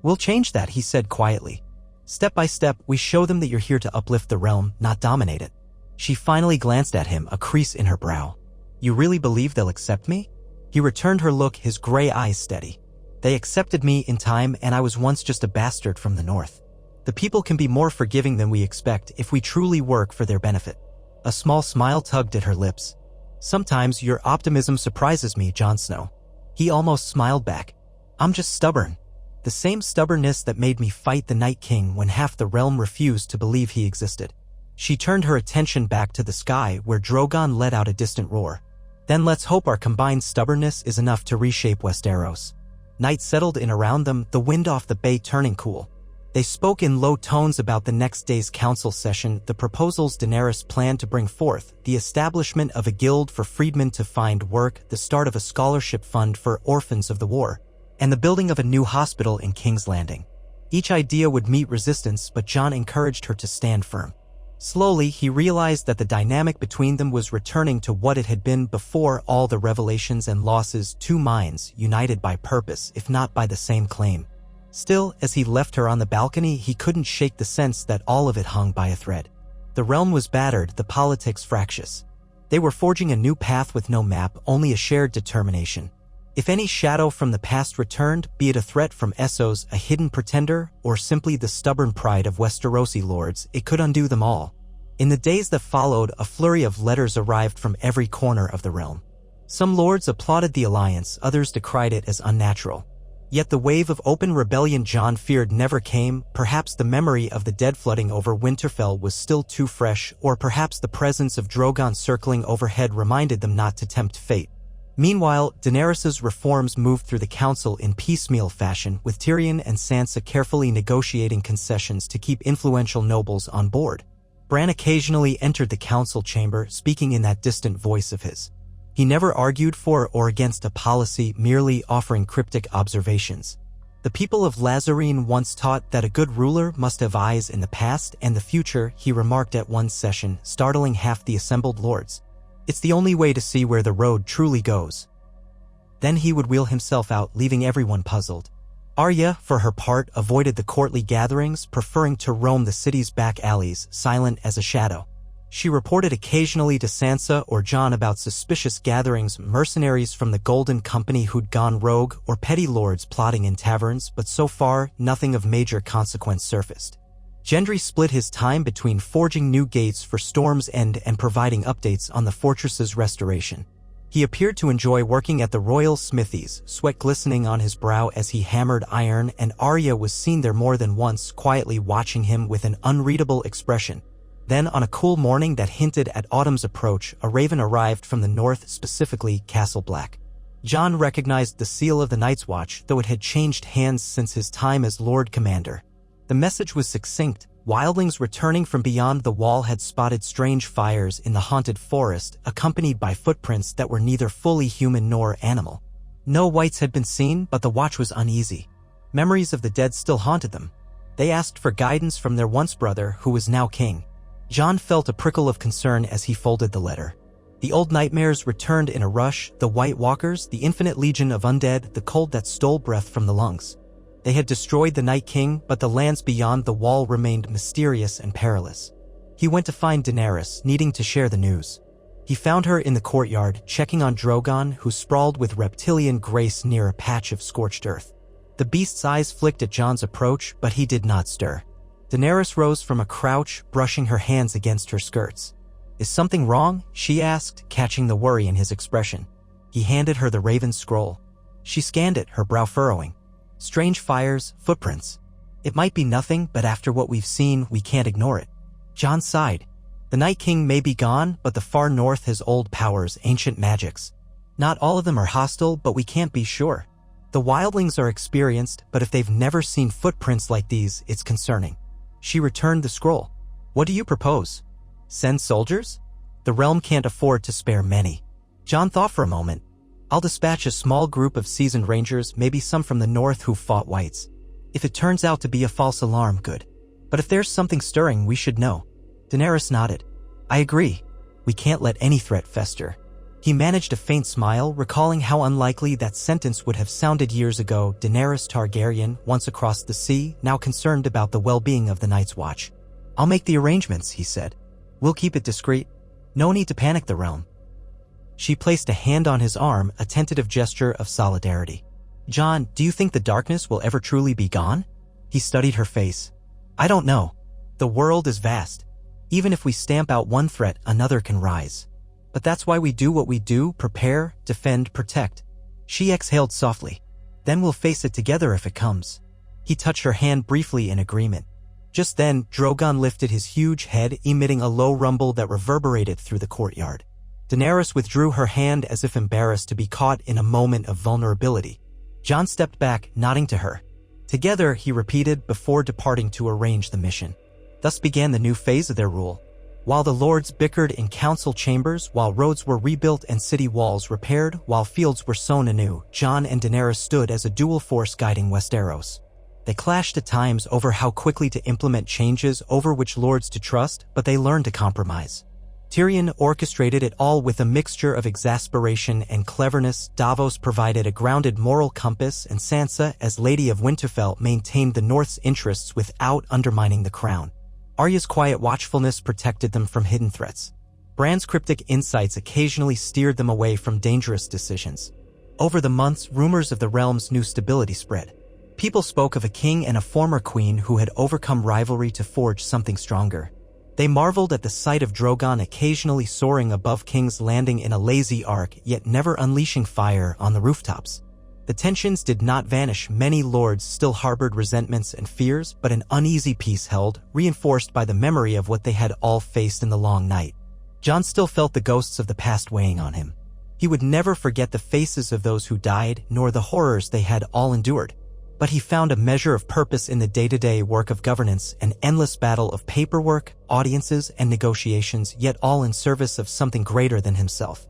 We'll change that, he said quietly. Step by step, we show them that you're here to uplift the realm, not dominate it. She finally glanced at him, a crease in her brow. You really believe they'll accept me? He returned her look, his gray eyes steady. They accepted me in time, and I was once just a bastard from the north. The people can be more forgiving than we expect if we truly work for their benefit. A small smile tugged at her lips. Sometimes your optimism surprises me, Jon Snow. He almost smiled back. I'm just stubborn. The same stubbornness that made me fight the Night King when half the realm refused to believe he existed. She turned her attention back to the sky where Drogon let out a distant roar. Then let's hope our combined stubbornness is enough to reshape Westeros. Night settled in around them, the wind off the bay turning cool. They spoke in low tones about the next day's council session, the proposals Daenerys planned to bring forth, the establishment of a guild for freedmen to find work, the start of a scholarship fund for orphans of the war, and the building of a new hospital in King's Landing. Each idea would meet resistance, but Jon encouraged her to stand firm. Slowly, he realized that the dynamic between them was returning to what it had been before all the revelations and losses, two minds united by purpose, if not by the same claim. Still, as he left her on the balcony, he couldn't shake the sense that all of it hung by a thread. The realm was battered, the politics fractious. They were forging a new path with no map, only a shared determination. If any shadow from the past returned, be it a threat from Essos, a hidden pretender, or simply the stubborn pride of Westerosi lords, it could undo them all. In the days that followed, a flurry of letters arrived from every corner of the realm. Some lords applauded the alliance, others decried it as unnatural. Yet the wave of open rebellion Jon feared never came. Perhaps the memory of the dead flooding over Winterfell was still too fresh, or perhaps the presence of Drogon circling overhead reminded them not to tempt fate. Meanwhile, Daenerys's reforms moved through the council in piecemeal fashion, with Tyrion and Sansa carefully negotiating concessions to keep influential nobles on board. Bran occasionally entered the council chamber, speaking in that distant voice of his. He never argued for or against a policy, merely offering cryptic observations. The people of Lazarene once taught that a good ruler must have eyes in the past and the future, he remarked at one session, startling half the assembled lords. It's the only way to see where the road truly goes. Then he would wheel himself out, leaving everyone puzzled. Arya, for her part, avoided the courtly gatherings, preferring to roam the city's back alleys, silent as a shadow. She reported occasionally to Sansa or Jon about suspicious gatherings, mercenaries from the Golden Company who'd gone rogue, or petty lords plotting in taverns, but so far, nothing of major consequence surfaced. Gendry split his time between forging new gates for Storm's End and providing updates on the fortress's restoration. He appeared to enjoy working at the royal smithies, sweat glistening on his brow as he hammered iron, and Arya was seen there more than once, quietly watching him with an unreadable expression. Then, on a cool morning that hinted at autumn's approach, a raven arrived from the north, specifically Castle Black. Jon recognized the seal of the Night's Watch, though it had changed hands since his time as Lord Commander. The message was succinct. Wildlings returning from beyond the wall had spotted strange fires in the haunted forest, accompanied by footprints that were neither fully human nor animal. No whites had been seen, but the watch was uneasy. Memories of the dead still haunted them. They asked for guidance from their once brother, who was now king. Jon felt a prickle of concern as he folded the letter. The old nightmares returned in a rush, the White Walkers, the infinite legion of undead, the cold that stole breath from the lungs. They had destroyed the Night King, but the lands beyond the wall remained mysterious and perilous. He went to find Daenerys, needing to share the news. He found her in the courtyard, checking on Drogon, who sprawled with reptilian grace near a patch of scorched earth. The beast's eyes flicked at Jon's approach, but he did not stir. Daenerys rose from a crouch, brushing her hands against her skirts. "Is something wrong?" she asked, catching the worry in his expression. He handed her the Raven scroll. She scanned it, her brow furrowing. Strange fires, footprints. It might be nothing, but after what we've seen, we can't ignore it. Jon sighed. The Night King may be gone, but the far north has old powers, ancient magics. Not all of them are hostile, but we can't be sure. The wildlings are experienced, but if they've never seen footprints like these, it's concerning. She returned the scroll. "What do you propose? Send soldiers? The realm can't afford to spare many." Jon thought for a moment. "I'll dispatch a small group of seasoned rangers, maybe some from the north who fought whites. If it turns out to be a false alarm, good. But if there's something stirring, we should know." Daenerys nodded. "I agree. We can't let any threat fester." He managed a faint smile, recalling how unlikely that sentence would have sounded years ago. Daenerys Targaryen, once across the sea, now concerned about the well-being of the Night's Watch. "I'll make the arrangements," he said. "We'll keep it discreet. No need to panic the realm." She placed a hand on his arm, a tentative gesture of solidarity. "Jon, do you think the darkness will ever truly be gone?" He studied her face. "I don't know. The world is vast. Even if we stamp out one threat, another can rise. But that's why we do what we do: prepare, defend, protect." She exhaled softly. "Then we'll face it together if it comes." He touched her hand briefly in agreement. Just then, Drogon lifted his huge head, emitting a low rumble that reverberated through the courtyard. Daenerys withdrew her hand as if embarrassed to be caught in a moment of vulnerability. Jon stepped back, nodding to her. "Together," he repeated before departing to arrange the mission. Thus began the new phase of their rule. While the lords bickered in council chambers, while roads were rebuilt and city walls repaired, while fields were sown anew, Jon and Daenerys stood as a dual force guiding Westeros. They clashed at times over how quickly to implement changes, over which lords to trust, but they learned to compromise. Tyrion orchestrated it all with a mixture of exasperation and cleverness. Davos provided a grounded moral compass, and Sansa, as Lady of Winterfell, maintained the North's interests without undermining the crown. Arya's quiet watchfulness protected them from hidden threats. Bran's cryptic insights occasionally steered them away from dangerous decisions. Over the months, rumors of the realm's new stability spread. People spoke of a king and a former queen who had overcome rivalry to forge something stronger. They marveled at the sight of Drogon occasionally soaring above King's Landing in a lazy arc, yet never unleashing fire on the rooftops. The tensions did not vanish. Many lords still harbored resentments and fears, but an uneasy peace held, reinforced by the memory of what they had all faced in the long night. Jon still felt the ghosts of the past weighing on him. He would never forget the faces of those who died, nor the horrors they had all endured. But he found a measure of purpose in the day-to-day work of governance, an endless battle of paperwork, audiences, and negotiations, yet all in service of something greater than himself.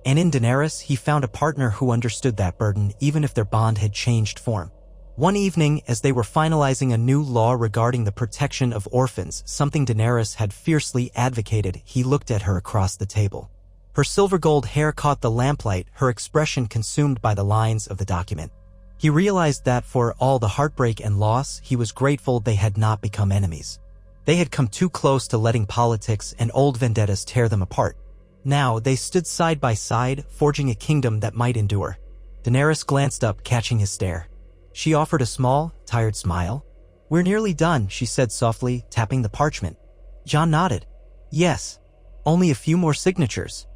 And in Daenerys, he found a partner who understood that burden, even if their bond had changed form. One evening, as they were finalizing a new law regarding the protection of orphans, something Daenerys had fiercely advocated, he looked at her across the table. Her silver-gold hair caught the lamplight, her expression consumed by the lines of the document. He realized that for all the heartbreak and loss, he was grateful they had not become enemies. They had come too close to letting politics and old vendettas tear them apart. Now, they stood side by side, forging a kingdom that might endure. Daenerys glanced up, catching his stare. She offered a small, tired smile. "We're nearly done," she said softly, tapping the parchment. Jon nodded. "Yes. Only a few more signatures."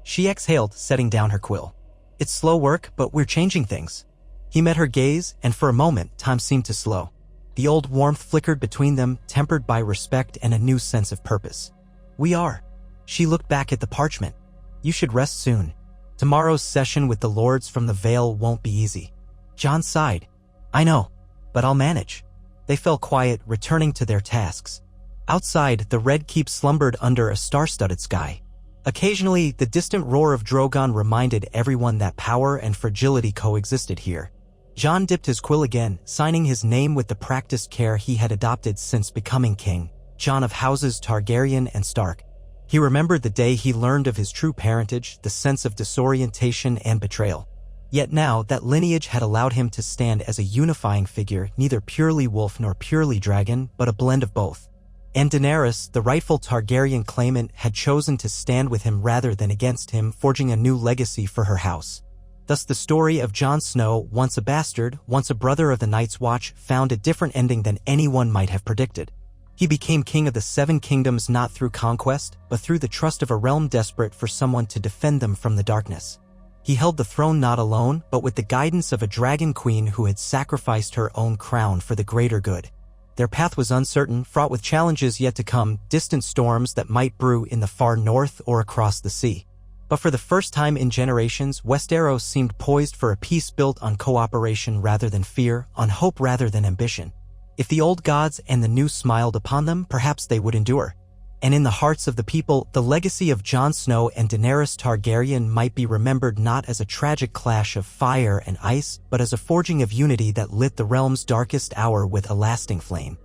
She exhaled, setting down her quill. "It's slow work, but we're changing things." He met her gaze, and for a moment, time seemed to slow. The old warmth flickered between them, tempered by respect and a new sense of purpose. "We are." She looked back at the parchment. "You should rest soon. Tomorrow's session with the lords from the Vale won't be easy." Jon sighed. "I know, but I'll manage." They fell quiet, returning to their tasks. Outside, the Red Keep slumbered under a star-studded sky. Occasionally, the distant roar of Drogon reminded everyone that power and fragility coexisted here. Jon dipped his quill again, signing his name with the practiced care he had adopted since becoming king, Jon of houses Targaryen and Stark. He remembered the day he learned of his true parentage, the sense of disorientation and betrayal. Yet now, that lineage had allowed him to stand as a unifying figure, neither purely wolf nor purely dragon, but a blend of both. And Daenerys, the rightful Targaryen claimant, had chosen to stand with him rather than against him, forging a new legacy for her house. Thus the story of Jon Snow, once a bastard, once a brother of the Night's Watch, found a different ending than anyone might have predicted. He became king of the Seven Kingdoms not through conquest, but through the trust of a realm desperate for someone to defend them from the darkness. He held the throne not alone, but with the guidance of a dragon queen who had sacrificed her own crown for the greater good. Their path was uncertain, fraught with challenges yet to come, distant storms that might brew in the far north or across the sea. But for the first time in generations, Westeros seemed poised for a peace built on cooperation rather than fear, on hope rather than ambition. If the old gods and the new smiled upon them, perhaps they would endure. And in the hearts of the people, the legacy of Jon Snow and Daenerys Targaryen might be remembered not as a tragic clash of fire and ice, but as a forging of unity that lit the realm's darkest hour with a lasting flame.